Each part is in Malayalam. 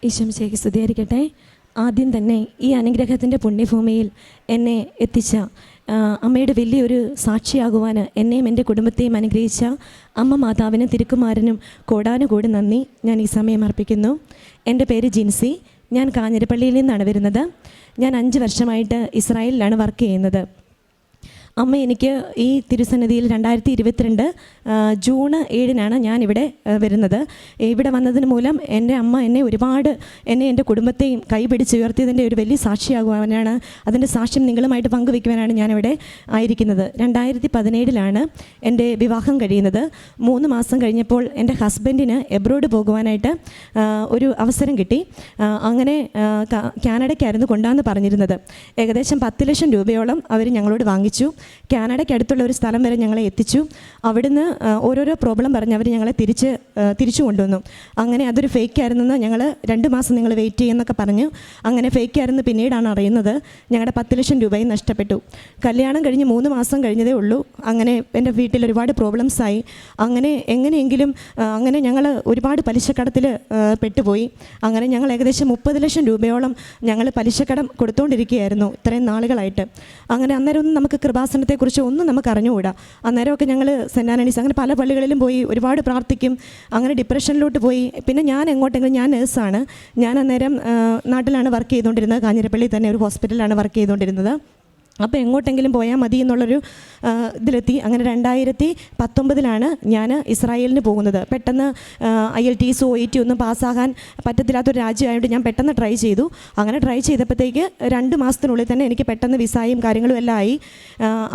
ഈശോമിശിഹായ്ക്ക് സ്തുതിയായിരിക്കട്ടെ. ആദ്യം തന്നെ ഈ അനുഗ്രഹത്തിൻ്റെ പുണ്യഭൂമിയിൽ എന്നെ എത്തിച്ച അമ്മയുടെ വലിയൊരു സാക്ഷിയാകുവാൻ എന്നെയും എൻ്റെ കുടുംബത്തെയും അനുഗ്രഹിച്ച അമ്മ മാതാവിനും തിരുക്കുമാരനും കോടാനുകൂടി നന്ദി ഞാൻ ഈ സമയം അർപ്പിക്കുന്നു. എൻ്റെ പേര് ജിൻസി. ഞാൻ കാഞ്ഞിരപ്പള്ളിയിൽ നിന്നാണ് വരുന്നത്. ഞാൻ 5 വർഷമായിട്ട് ഇസ്രായേലിലാണ് വർക്ക് ചെയ്യുന്നത്. അമ്മ എനിക്ക് ഈ തിരുസന്നിധിയിൽ 2022 ജൂൺ 7 ഞാനിവിടെ വരുന്നത്. ഇവിടെ വന്നതിന് മൂലം എൻ്റെ അമ്മ എന്നെ എൻ്റെ കുടുംബത്തെയും കൈപിടിച്ചുയർത്തിയതിൻ്റെ ഒരു വലിയ സാക്ഷിയാകുവാനാണ്, അതിൻ്റെ സാക്ഷ്യം നിങ്ങളുമായിട്ട് പങ്കുവയ്ക്കുവാനാണ് ഞാനിവിടെ ആയിരിക്കുന്നത്. 2017 എൻ്റെ വിവാഹം കഴിയുന്നത്. 3 മാസം കഴിഞ്ഞപ്പോൾ എൻ്റെ ഹസ്ബൻഡിന് എബ്രോഡ് പോകുവാനായിട്ട് ഒരു അവസരം കിട്ടി. അങ്ങനെ കാനഡയ്ക്കായിരുന്നു കൊണ്ടാന്ന് പറഞ്ഞിരുന്നത്. ഏകദേശം 10 ലക്ഷം രൂപയോളം അവർ ഞങ്ങളോട് വാങ്ങിച്ചു. കാനഡയ്ക്ക് അടുത്തുള്ള ഒരു സ്ഥലം വരെ ഞങ്ങളെ എത്തിച്ചു. അവിടുന്ന് ഓരോരോ പ്രോബ്ലം പറഞ്ഞ് അവർ ഞങ്ങളെ തിരിച്ചു കൊണ്ടുവന്നു. അങ്ങനെ അതൊരു ഫേക്കായിരുന്നെന്ന് ഞങ്ങൾ 2 മാസം നിങ്ങൾ വെയിറ്റ് ചെയ്യുന്നൊക്കെ പറഞ്ഞു. അങ്ങനെ ഫേക്കായിരുന്നു പിന്നീടാണ് അറിയുന്നത്. ഞങ്ങളുടെ 10 ലക്ഷം രൂപയും നഷ്ടപ്പെട്ടു. കല്യാണം കഴിഞ്ഞ് 3 മാസം കഴിഞ്ഞതേ ഉള്ളൂ. അങ്ങനെ എൻ്റെ വീട്ടിൽ ഒരുപാട് പ്രോബ്ലംസായി. അങ്ങനെ എങ്ങനെയെങ്കിലും ഞങ്ങൾ ഒരുപാട് പലിശക്കടത്തിൽ പെട്ടുപോയി. അങ്ങനെ ഞങ്ങൾ ഏകദേശം 30 ലക്ഷം രൂപയോളം ഞങ്ങൾ പലിശക്കടം കൊടുത്തുകൊണ്ടിരിക്കുകയായിരുന്നു ഇത്രയും നാളുകളായിട്ട്. അങ്ങനെ അന്നേരമൊന്നും നമുക്ക് കൃപാസനത്തെക്കുറിച്ച് ഒന്നും നമുക്ക് അറിഞ്ഞുകൂടാ. അന്നേരമൊക്കെ ഞങ്ങൾ സെൻറ്റ് ആൻ്റണീസ് അങ്ങനെ പല പള്ളികളിലും പോയി ഒരുപാട് പ്രാർത്ഥിക്കും. അങ്ങനെ ഡിപ്രഷനിലോട്ട് പോയി. പിന്നെ ഞാൻ എങ്ങോട്ടെങ്കിലും, ഞാൻ നേഴ്സാണ്. ഞാൻ അന്നേരം നാട്ടിലാണ് വർക്ക് ചെയ്തുകൊണ്ടിരുന്നത്. കാഞ്ഞിരപ്പള്ളി തന്നെ ഒരു ഹോസ്പിറ്റലിലാണ് വർക്ക് ചെയ്തുകൊണ്ടിരുന്നത്. അപ്പോൾ എങ്ങോട്ടെങ്കിലും പോയാൽ മതി എന്നുള്ളൊരു ഇതിലെത്തി. അങ്ങനെ 2019 ഞാൻ ഇസ്രായേലിന് പോകുന്നത്. പെട്ടെന്ന് IELTS OET ഒന്നും പാസ്സാകാൻ പറ്റത്തില്ലാത്തൊരു രാജ്യമായതുകൊണ്ട് ഞാൻ പെട്ടെന്ന് ട്രൈ ചെയ്തു. അങ്ങനെ ട്രൈ ചെയ്തപ്പോഴത്തേക്ക് 2 മാസത്തിനുള്ളിൽ തന്നെ എനിക്ക് പെട്ടെന്ന് വിസയും കാര്യങ്ങളും എല്ലാം ആയി.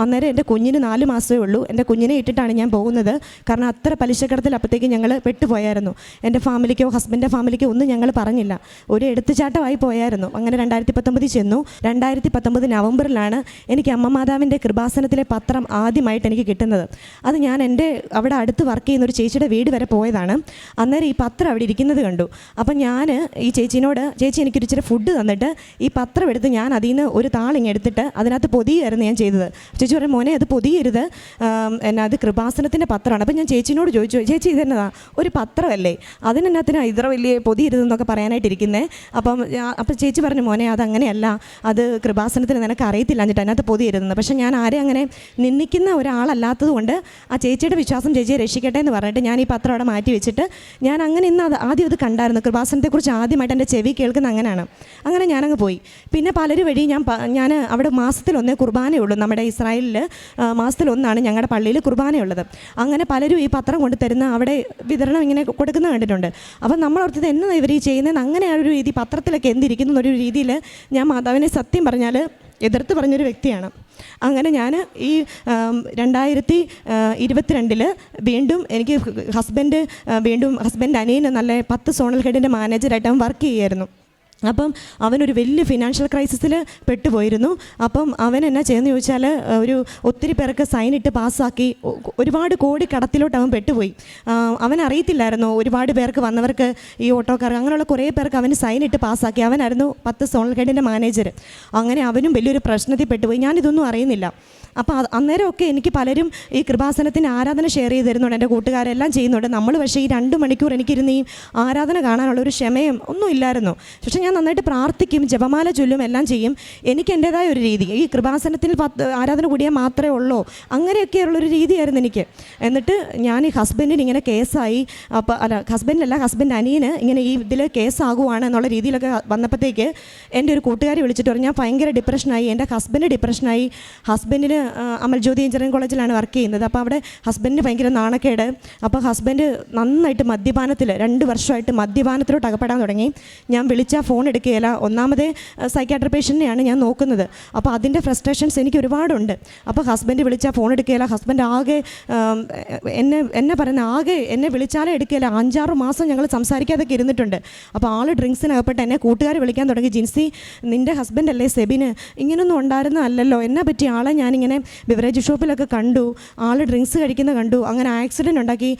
അന്നേരം എൻ്റെ കുഞ്ഞിന് 4 മാസമേ ഉള്ളൂ. എൻ്റെ കുഞ്ഞിനെ ഇട്ടിട്ടാണ് ഞാൻ പോകുന്നത്. കാരണം അത്ര പലിശക്കടത്തിൽ അപ്പോഴത്തേക്ക് ഞങ്ങൾ പെട്ടുപോയായിരുന്നു. എൻ്റെ ഫാമിലിക്കോ ഹസ്ബൻഡിൻ്റെ ഫാമിലിക്കോ ഒന്നും ഞങ്ങൾ പറഞ്ഞില്ല. ഒരു എടുത്തുചാട്ടമായി പോയായിരുന്നു. അങ്ങനെ 2019 ചെന്നു. 2019 നവംബറിലാണ് എനിക്ക് അമ്മ മാതാവിൻ്റെ കൃപാസനത്തിലെ പത്രം ആദ്യമായിട്ട് എനിക്ക് കിട്ടുന്നത്. അത് ഞാൻ എൻ്റെ അവിടെ അടുത്ത് വർക്ക് ചെയ്യുന്ന ഒരു ചേച്ചിയുടെ വീട് വരെ പോയതാണ്. അന്നേരം ഈ പത്രം അവിടെ ഇരിക്കുന്നത് കണ്ടു. അപ്പം ഞാൻ ഈ ചേച്ചിനോട്, ചേച്ചി എനിക്കൊരു ഇച്ചിരി ഫുഡ് തന്നിട്ട് ഈ പത്രം എടുത്ത് ഞാൻ അതിൽ നിന്ന് ഒരു താളിങ് എടുത്തിട്ട് അതിനകത്ത് പൊതിയായിരുന്നു ഞാൻ ചെയ്തത്. ചേച്ചി പറയും, മോനെ അത് പൊതിയരുത്, അത് കൃപാസനത്തിൻ്റെ പത്രമാണ്. അപ്പം ഞാൻ ചേച്ചിനോട് ചോദിച്ചു, ചേച്ചി ഇതെന്നതാ, ഒരു പത്രമല്ലേ, അതിനകത്തിന് ഇത്ര വലിയ പൊതിയരുതെന്നൊക്കെ പറയാനായിട്ടിരിക്കുന്നത്. അപ്പം ചേച്ചി പറഞ്ഞു, മോനെ അതങ്ങനെയല്ല, അത് കൃപാസനത്തിന് നിനക്ക് അറിയത്തില്ല എന്നിട്ട് അതിനകത്ത് പൊതിയരുതെന്ന്. പക്ഷേ ഞാൻ ആരെയും അങ്ങനെ നിന്ദിക്കുന്ന ഒരാളല്ലാത്തത് കൊണ്ട് ആ ചേച്ചിയുടെ വിശ്വാസം ചേച്ചിയെ രക്ഷിക്കട്ടെ എന്ന് പറഞ്ഞിട്ട് ഞാൻ ഈ പത്രം അവിടെ മാറ്റി വെച്ചിട്ട് ഞാൻ അങ്ങനെ ആദ്യം അത് കണ്ടായിരുന്നു. കൃപാസനത്തെക്കുറിച്ച് ആദ്യമായിട്ട് എൻ്റെ ചെവി കേൾക്കുന്ന അങ്ങനെയാണ്. അങ്ങനെ ഞാനങ്ങ് പോയി. പിന്നെ പലരും വഴി ഞാൻ അവിടെ മാസത്തിലൊന്നേ കുർബാനയുള്ളൂ. നമ്മുടെ ഇസ്രായേലിൽ മാസത്തിലൊന്നാണ് ഞങ്ങളുടെ പള്ളിയിൽ കുർബാനയുള്ളത്. അങ്ങനെ പലരും ഈ പത്രം കൊണ്ട് തരുന്ന അവിടെ വിതരണം ഇങ്ങനെ കൊടുക്കുന്ന കണ്ടിട്ടുണ്ട്. അപ്പം നമ്മളോർത്തത് എന്നാ ഇവർ ഈ ചെയ്യുന്നതെന്ന്. അങ്ങനെ ആ ഒരു രീതി, പത്രത്തിലൊക്കെ എന്തിരിക്കുന്നു എന്നൊരു രീതിയിൽ ഞാൻ മാതാവിനെ സത്യം പറഞ്ഞാൽ എതിർത്ത് പറഞ്ഞൊരു വ്യക്തിയാണ്. അങ്ങനെ ഞാൻ ഈ 2022 വീണ്ടും എനിക്ക് ഹസ്ബൻഡ് അനിയന് നല്ല 10 സോണൽ ഹെഡിൻ്റെ മാനേജറായിട്ട് അവൻ വർക്ക് ചെയ്യുമായിരുന്നു. അപ്പം അവനൊരു വലിയ ഫിനാൻഷ്യൽ ക്രൈസിസിൽ പെട്ടുപോയിരുന്നു. അപ്പം അവൻ എന്നാ ചെയ്യുന്നത് ചോദിച്ചാൽ ഒത്തിരി പേർക്ക് സൈനിട്ട് പാസ്സാക്കി ഒരുപാട് കോടി കടത്തിലോട്ട് അവൻ പെട്ടുപോയി. അവൻ അറിയത്തില്ലായിരുന്നു ഒരുപാട് പേർക്ക് വന്നവർക്ക് ഈ ഓട്ടോക്കാർ അങ്ങനെയുള്ള കുറേ പേർക്ക് അവന് സൈനിട്ട് പാസ്സാക്കി. അവനായിരുന്നു 10 സോണൽ ഹെഡിൻ്റെ മാനേജർ. അങ്ങനെ അവനും വലിയൊരു പ്രശ്നത്തിൽ പെട്ടുപോയി. ഞാനിതൊന്നും അറിയുന്നില്ല. അപ്പോൾ അന്നേരമൊക്കെ എനിക്ക് പലരും ഈ കൃപാസനത്തിൻ്റെ ആരാധന ഷെയർ ചെയ്ത് തരുന്നുണ്ട്. എൻ്റെ കൂട്ടുകാരെല്ലാം ചെയ്യുന്നുണ്ട്. നമ്മൾ പക്ഷേ ഈ 2 മണിക്കൂർ എനിക്കിരുന്ന് ഈ ആരാധന കാണാനുള്ളൊരു ക്ഷമയും ഒന്നും ഇല്ലായിരുന്നു. പക്ഷേ ഞാൻ നന്നായിട്ട് പ്രാർത്ഥിക്കും, ജപമാല ചൊല്ലും, എല്ലാം ചെയ്യും. എനിക്ക് എൻ്റേതായ ഒരു രീതി, ഈ കൃപാസനത്തിൽ ആരാധന കൂടിയാൽ മാത്രമേ ഉള്ളൂ, അങ്ങനെയൊക്കെയുള്ളൊരു രീതിയായിരുന്നു എനിക്ക്. എന്നിട്ട് ഞാൻ ഈ ഹസ്ബൻഡിന് ഇങ്ങനെ കേസായി, ഹസ്ബൻഡ് അനിയന് ഇങ്ങനെ ഈ ഇതിൽ കേസാകുവാണ് എന്നുള്ള രീതിയിലൊക്കെ വന്നപ്പോഴത്തേക്ക് എൻ്റെ ഒരു കൂട്ടുകാരി വിളിച്ചിട്ട് പറഞ്ഞു, ഞാൻ ഭയങ്കര ഡിപ്രഷനായി, എൻ്റെ ഹസ്ബൻഡ് ഡിപ്രഷനായി. ഹസ്ബൻഡിന് അമൽജ്യോതി എഞ്ചിനീയറിംഗ് കോളേജിലാണ് വർക്ക് ചെയ്യുന്നത്. അപ്പോൾ അവിടെ ഹസ്ബൻഡിന് ഭയങ്കര നാണക്കേട്. അപ്പോൾ ഹസ്ബൻഡ് നന്നായിട്ട് 2 വർഷമായിട്ട് മദ്യപാനത്തിലോട്ട് അകപ്പെടാൻ തുടങ്ങി. ഞാൻ വിളിച്ചാൽ ഫോൺ എടുക്കുകയില്ല. ഒന്നാമതേ സൈക്കാട്രി പേഷ്യൻറ്റിനെയാണ് ഞാൻ നോക്കുന്നത്. അപ്പോൾ അതിൻ്റെ ഫ്രസ്ട്രേഷൻസ് എനിക്ക് ഒരുപാടുണ്ട്. അപ്പോൾ ഹസ്ബൻഡ് വിളിച്ചാൽ ഫോൺ എടുക്കുകയില്ല. ഹസ്ബൻഡ് ആകെ എന്നെ വിളിച്ചാലേ എടുക്കുകയില്ല. 5-6 മാസം ഞങ്ങൾ സംസാരിക്കാതൊക്കെ ഇരുന്നിട്ടുണ്ട്. അപ്പോൾ ആൾ ഡ്രിങ്ക്സിനകപ്പെട്ട് എന്നെ കൂട്ടുകാർ വിളിക്കാൻ തുടങ്ങി, ജിൻസി നിൻ്റെ ഹസ്ബൻഡ് അല്ലേ സെബിന്, ഇങ്ങനൊന്നും ഉണ്ടായിരുന്നല്ലോ, എന്നെ പറ്റി ആളെ ഞാനിങ്ങനെ ഇങ്ങനെ ബിവറേജ് ഷോപ്പിലൊക്കെ കണ്ടു, ആൾ ഡ്രിങ്ക്സ് കഴിക്കുന്ന കണ്ടു. അങ്ങനെ ആക്സിഡൻറ്റ് ഉണ്ടാക്കി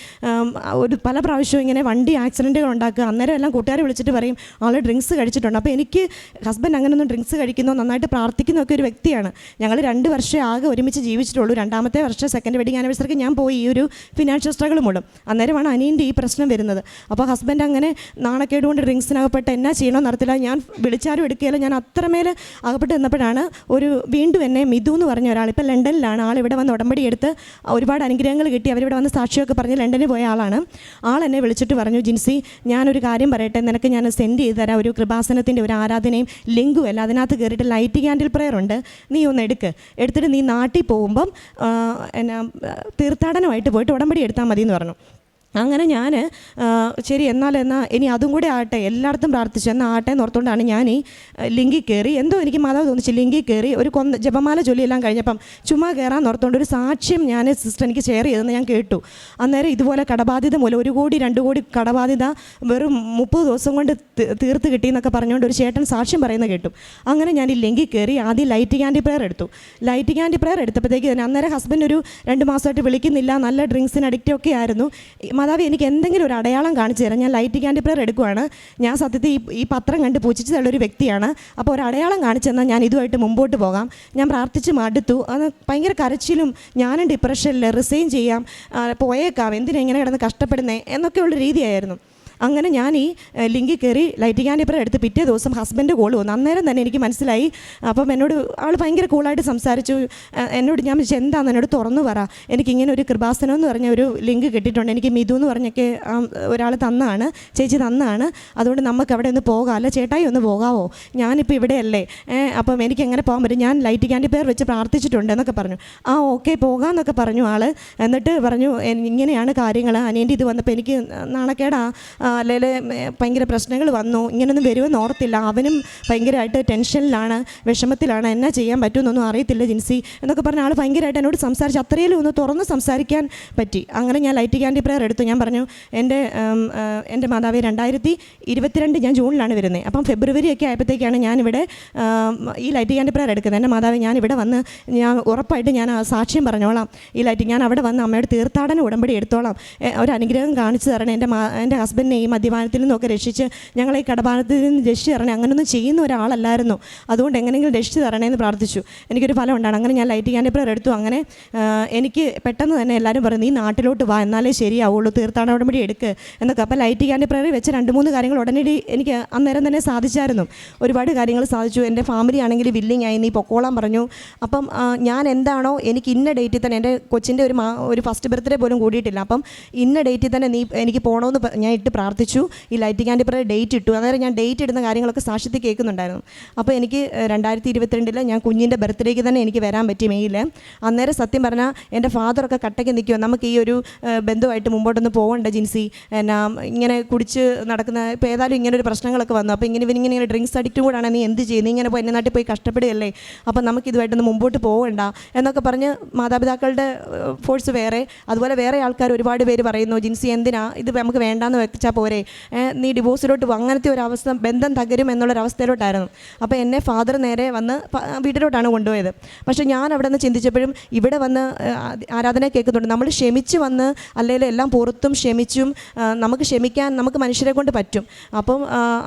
പല പ്രാവശ്യവും ഇങ്ങനെ വണ്ടി ആക്സിഡൻറ്റുകൾ ഉണ്ടാക്കുക. അന്നേരം എല്ലാം കൂട്ടുകാരെ വിളിച്ചിട്ട് പറയും ആൾ ഡ്രിങ്ക്സ് കഴിച്ചിട്ടുണ്ട്. അപ്പോൾ എനിക്ക് ഹസ്ബൻഡ് അങ്ങനെയൊന്നും ഡ്രിങ്ക്സ് കഴിക്കുന്നോ നന്നായിട്ട് പ്രാർത്ഥിക്കുന്നൊക്കെ ഒരു വ്യക്തിയാണ്. ഞങ്ങൾ 2 വർഷം ആകെ ഒരുമിച്ച് ജീവിച്ചിട്ടുള്ളൂ. 2ാമത്തെ വർഷം സെക്കൻഡ് വെഡിങ് ആനിവേഴ്സറിക്ക് ഞാൻ പോയി ഈ ഒരു ഫിനാൻഷ്യൽ സ്ട്രഗിൾ മൂലം. അന്നേരമാണ് അനിയൻ്റെ ഈ പ്രശ്നം വരുന്നത്. അപ്പോൾ ഹസ്ബൻഡ് അങ്ങനെ നാണക്കേട് കൊണ്ട് ഡ്രിങ്ക്സിനകപ്പെട്ട് എന്നാ ചെയ്യണമെന്ന് നടത്തില്ല. ഞാൻ വിളിച്ചാലും എടുക്കുകയില്ല. ഞാൻ അത്രമേൽ അകപ്പെട്ട് നിന്നപ്പോഴാണ് വീണ്ടും എന്നെ മിഥു എന്ന് പറഞ്ഞ ഒരാൾ, ഇപ്പോൾ ലണ്ടനിലാണ് ആൾ, ഇവിടെ വന്ന് ഉടമ്പടി എടുത്ത് ഒരുപാട് അനുഗ്രഹങ്ങൾ കിട്ടി. അവരിവിടെ വന്ന് സാക്ഷിയൊക്കെ പറഞ്ഞ് ലണ്ടനിൽ പോയ ആളാണ്. ആൾ എന്നെ വിളിച്ചിട്ട് പറഞ്ഞു, ജിൻസി ഞാനൊരു കാര്യം പറയട്ടെ, നിനക്ക് ഞാൻ സെൻഡ് ചെയ്ത് തരാം ഒരു കൃപാസനത്തിൻ്റെ ഒരു ആരാധനയും ലിങ്കും അല്ല, അതിനകത്ത് കയറിയിട്ട് ലൈറ്റ് ക്യാൻഡിൽ പ്രെയർ ഉണ്ട്, നീ ഒന്ന് എടുത്തിട്ട് നീ നാട്ടിൽ പോകുമ്പം തീർത്ഥാടനമായിട്ട് പോയിട്ട് ഉടമ്പടി എടുത്താൽ മതി എന്ന് പറഞ്ഞു. അങ്ങനെ ഞാൻ ശരി എന്നാൽ ഇനി അതും കൂടെ ആട്ടെ, എല്ലായിടത്തും പ്രാർത്ഥിച്ചു എന്നാൽ ആട്ടെ എന്ന് ഓർത്തുകൊണ്ടാണ് ഞാൻ ഈ ലിങ്കിൽ കയറി. എന്തോ എനിക്ക് മാതാവ് തോന്നിച്ചു, ലിങ്കിൽ കയറി ഒരു ജപമാല ജോലിയെല്ലാം കഴിഞ്ഞപ്പം ചുമ്മാ കയറാൻ ഓർത്തുകൊണ്ട് ഒരു സാക്ഷ്യം ഞാൻ സിസ്റ്റർ എനിക്ക് ഷെയർ ചെയ്തെന്ന് ഞാൻ കേട്ടു. അന്നേരം ഇതുപോലെ കടബാധ്യത മൂലം 1 കോടി 2 കോടി കടബാധ്യത വെറും 30 ദിവസം കൊണ്ട് തീർത്ത് കിട്ടിയെന്നൊക്കെ പറഞ്ഞുകൊണ്ട് ഒരു ചേട്ടൻ സാക്ഷ്യം പറയുന്നത് കേട്ടു. അങ്ങനെ ഞാൻ ഈ ലിങ്കിൽ കയറി ആദ്യം ലൈറ്റ് ക്യാൻഡിൽ പ്രെയർ എടുത്തു. ലൈറ്റ് ക്യാൻഡിൽ പ്രെയർ എടുത്തപ്പോഴത്തേക്ക് തന്നെ അന്നേരം ഹസ്ബൻഡ് ഒരു 2 മാസമായിട്ട് വിളിക്കുന്നില്ല, നല്ല ഡ്രിങ്ക്സിന് അഡിക്റ്റ് ഒക്കെ ആയിരുന്നു. മാതാവ് എനിക്ക് എന്തെങ്കിലും ഒരു അടയാളം കാണിച്ചു തരാം, ഞാൻ ലൈറ്റ് ക്യാൻഡിൽ പ്രെയർ എടുക്കുവാണ്, ഞാൻ സത്യത്തിൽ ഈ പത്രം കണ്ട് പൂജിച്ചു തള്ളൊരു വ്യക്തിയാണ്, അപ്പോൾ ഒരു അടയാളം കാണിച്ചു തന്നാൽ ഞാൻ ഇതുമായിട്ട് മുമ്പോട്ട് പോകാം. ഞാൻ പ്രാർത്ഥിച്ച് മടുത്തു. അത് ഭയങ്കര കരച്ചിലും ഞാനും ഡിപ്രഷനിൽ റിസൈൻ ചെയ്യാം, പോയേക്കാം, എന്തിനാ ഇങ്ങനെ കിടന്ന് കഷ്ടപ്പെടുന്നേ എന്നൊക്കെയുള്ള രീതിയായിരുന്നു. അങ്ങനെ ഞാൻ ഈ ലിങ്കിൽ കയറി ലൈറ്റ് ക്യാൻഡിൽ പ്രെയർ എടുത്ത് പിറ്റേ ദിവസം ഹസ്ബൻഡ് കോൾ വന്നു. അന്നേരം തന്നെ എനിക്ക് മനസ്സിലായി. അപ്പം എന്നോട് ആൾ ഭയങ്കര കൂളായിട്ട് സംസാരിച്ചു. എന്നോട് ഞാൻ വിളിച്ചു എന്താണെന്ന് എന്നോട് തുറന്നു പറ, എനിക്കിങ്ങനെ ഒരു കൃപാസനം എന്ന് പറഞ്ഞ ഒരു ലിങ്ക് കിട്ടിയിട്ടുണ്ട്, എനിക്ക് മിഥു എന്ന് പറഞ്ഞൊക്കെ ഒരാൾ തന്നാണ്, ചേച്ചി തന്നാണ്, അതുകൊണ്ട് നമുക്ക് അവിടെ ഒന്ന് പോകാം, അല്ല ചേട്ടായി ഒന്ന് പോകാമോ, ഞാനിപ്പോൾ ഇവിടെയല്ലേ, അപ്പം എനിക്ക് എങ്ങനെ പോകാൻ പറ്റും, ഞാൻ ലൈറ്റ് ക്യാൻഡിൽ പ്രെയർ വെച്ച് പ്രാർത്ഥിച്ചിട്ടുണ്ട് എന്നൊക്കെ പറഞ്ഞു. ഓക്കെ പോകാമെന്നൊക്കെ പറഞ്ഞു ആൾ. എന്നിട്ട് പറഞ്ഞു ഇങ്ങനെയാണ് കാര്യങ്ങൾ, അനിയൻ്റെ ഇത് വന്നപ്പോൾ എനിക്ക് നാണക്കേടാ, അല്ലെങ്കിൽ ഭയങ്കര പ്രശ്നങ്ങൾ വന്നു, ഇങ്ങനെയൊന്നും വരുമെന്ന് ഓർത്തില്ല, അവനും ഭയങ്കരമായിട്ട് ടെൻഷനിലാണ്, വിഷമത്തിലാണ്, എന്നാ ചെയ്യാൻ പറ്റുമെന്നൊന്നും അറിയത്തില്ല ജിൻസി എന്നൊക്കെ പറഞ്ഞ ആൾ ഭയങ്കരമായിട്ട് എന്നോട് സംസാരിച്ച് അത്രയും ഒന്ന് തുറന്ന് സംസാരിക്കാൻ പറ്റി. അങ്ങനെ ഞാൻ ലൈറ്റ് ക്യാൻഡിൽ പ്രെയർ എടുത്തു. ഞാൻ പറഞ്ഞു എൻ്റെ മാതാവേ 2022 ഞാൻ ജൂണിലാണ് വരുന്നത്, അപ്പം ഫെബ്രുവരി ഒക്കെ ആയപ്പോഴത്തേക്കാണ് ഞാനിവിടെ ഈ ലൈറ്റ് ക്യാൻഡിൽ പ്രെയർ എടുക്കുന്നത്. എൻ്റെ മാതാവേ ഞാൻ ഇവിടെ വന്ന് ഞാൻ ഉറപ്പായിട്ട് ഞാൻ സാക്ഷ്യം പറഞ്ഞോളാം, ഈ ലൈറ്റ് ഞാൻ അവിടെ വന്ന് അമ്മയുടെ തീർത്ഥാടന ഉടമ്പടി എടുത്തോളാം, ഒരു അനുഗ്രഹം കാണിച്ചു തരണേ, എൻ്റെ ഹസ്ബൻഡിനെ ഈ മദ്യപാനത്തിൽ നിന്നൊക്കെ രക്ഷിച്ച് ഞങ്ങളെ ഈ കടബാധത്തിൽ നിന്ന് രക്ഷിച്ച് തരണേ, അങ്ങനെയൊന്നും ചെയ്യുന്ന ഒരാളല്ലായിരുന്നു, അതുകൊണ്ട് എങ്ങനെയെങ്കിലും രക്ഷിച്ച് തരണേ എന്ന് പ്രാർത്ഥിച്ചു. എനിക്കൊരു ഫലം ഉണ്ടാണ്. അങ്ങനെ ഞാൻ ലൈറ്റ് ക്യാൻഡിൽ പ്രെയർ എടുത്തു. അങ്ങനെ എനിക്ക് പെട്ടെന്ന് തന്നെ എല്ലാവരും പറഞ്ഞു നീ നാട്ടിലോട്ട് വാ, എന്നാലേ ശരിയാവുള്ളൂ, തീർത്ഥാടന ഉടമ്പടി എടുക്ക് എന്നൊക്കെ. അപ്പോൾ ലൈറ്റ് ക്യാൻഡിൽ പ്രെയർ വെച്ച് 2-3 കാര്യങ്ങൾ ഉടനടി എനിക്ക് അന്നേരം തന്നെ സാധിച്ചായിരുന്നു. ഒരുപാട് കാര്യങ്ങൾ സാധിച്ചു. എൻ്റെ ഫാമിലി ആണെങ്കിൽ വില്ലിങ് ആയി, നീ പൊക്കോളാൻ പറഞ്ഞു. അപ്പം ഞാൻ എന്താണോ എനിക്ക് ഇന്ന ഡേറ്റിൽ തന്നെ, എൻ്റെ കൊച്ചിൻ്റെ ഒരു ഫസ്റ്റ് ബർത്ത്ഡേ പോലും കൂടിയിട്ടില്ല, അപ്പം ഇന്ന ഡേറ്റിൽ തന്നെ നീ എനിക്ക് പോകണമെന്ന് ഞാൻ ഇട്ട് പ്രാർത്ഥിച്ചു. ഈ ലൈറ്റ് ക്യാൻഡിൽ പ്രെയർ ഡേറ്റ് ഇട്ടു. അന്നേരം ഞാൻ ഡേറ്റ് ഇടുന്ന കാര്യങ്ങളൊക്കെ സാക്ഷ്യത്തിൽ കേൾക്കുന്നുണ്ടായിരുന്നു. അപ്പോൾ എനിക്ക് 2022 ഞാൻ കുഞ്ഞിൻ്റെ ബർത്ത്ഡേക്ക് തന്നെ എനിക്ക് വരാൻ പറ്റി മെയ്യിൽ. അന്നേരം സത്യം പറഞ്ഞാൽ എൻ്റെ ഫാദറൊക്കെ കട്ടയ്ക്ക് നിൽക്കുമോ, നമുക്ക് ഈ ഒരു ബന്ധുവായിട്ട് മുമ്പോട്ടൊന്ന് പോകണ്ട ജിൻസി, എന്നാ ഇങ്ങനെ കുടിച്ച് നടക്കുന്ന, ഇപ്പോൾ ഏതായാലും ഇങ്ങനെ ഒരു പ്രശ്നങ്ങളൊക്കെ വന്നു, അപ്പോൾ ഇങ്ങനെ ഡ്രിങ്ക്സ് അഡിക്റ്റും കൂടാണ്, നീ എന്ത് ചെയ്യും, നീ ഇങ്ങനെ പോയി എൻ്റെ നാട്ടിൽ പോയി കഷ്ടപ്പെടുകയല്ലേ, അപ്പം നമുക്കിതുമായിട്ടൊന്ന് മുമ്പോട്ട് പോകണ്ട എന്നൊക്കെ പറഞ്ഞ് മാതാപിതാക്കളുടെ ഫോഴ്സ് വേറെ, അതുപോലെ വേറെ ആൾക്കാർ ഒരുപാട് പേര് പറയുന്നു ജിൻസി എന്തിനാ ഇത് നമുക്ക് വേണ്ടാന്ന് വെച്ചാൽ പോരെ, നീ ഡിവോഴ്സിലോട്ട് പോകും, അങ്ങനത്തെ ഒരു അവസ്ഥ, ബന്ധം തകരും എന്നുള്ളൊരവസ്ഥയിലോട്ടായിരുന്നു. അപ്പോൾ എന്നെ ഫാദർ നേരെ വന്ന് വീട്ടിലോട്ടാണ് കൊണ്ടുപോയത്. പക്ഷേ ഞാൻ അവിടെ നിന്ന് ചിന്തിച്ചപ്പോഴും ഇവിടെ വന്ന് ആരാധന കേൾക്കുന്നുണ്ട്, നമ്മൾ ക്ഷമിച്ച് വന്ന് അല്ലെങ്കിൽ എല്ലാം പുറത്തും ക്ഷമിച്ചും നമുക്ക് ക്ഷമിക്കാൻ നമുക്ക് മനുഷ്യരെ കൊണ്ട് പറ്റും. അപ്പം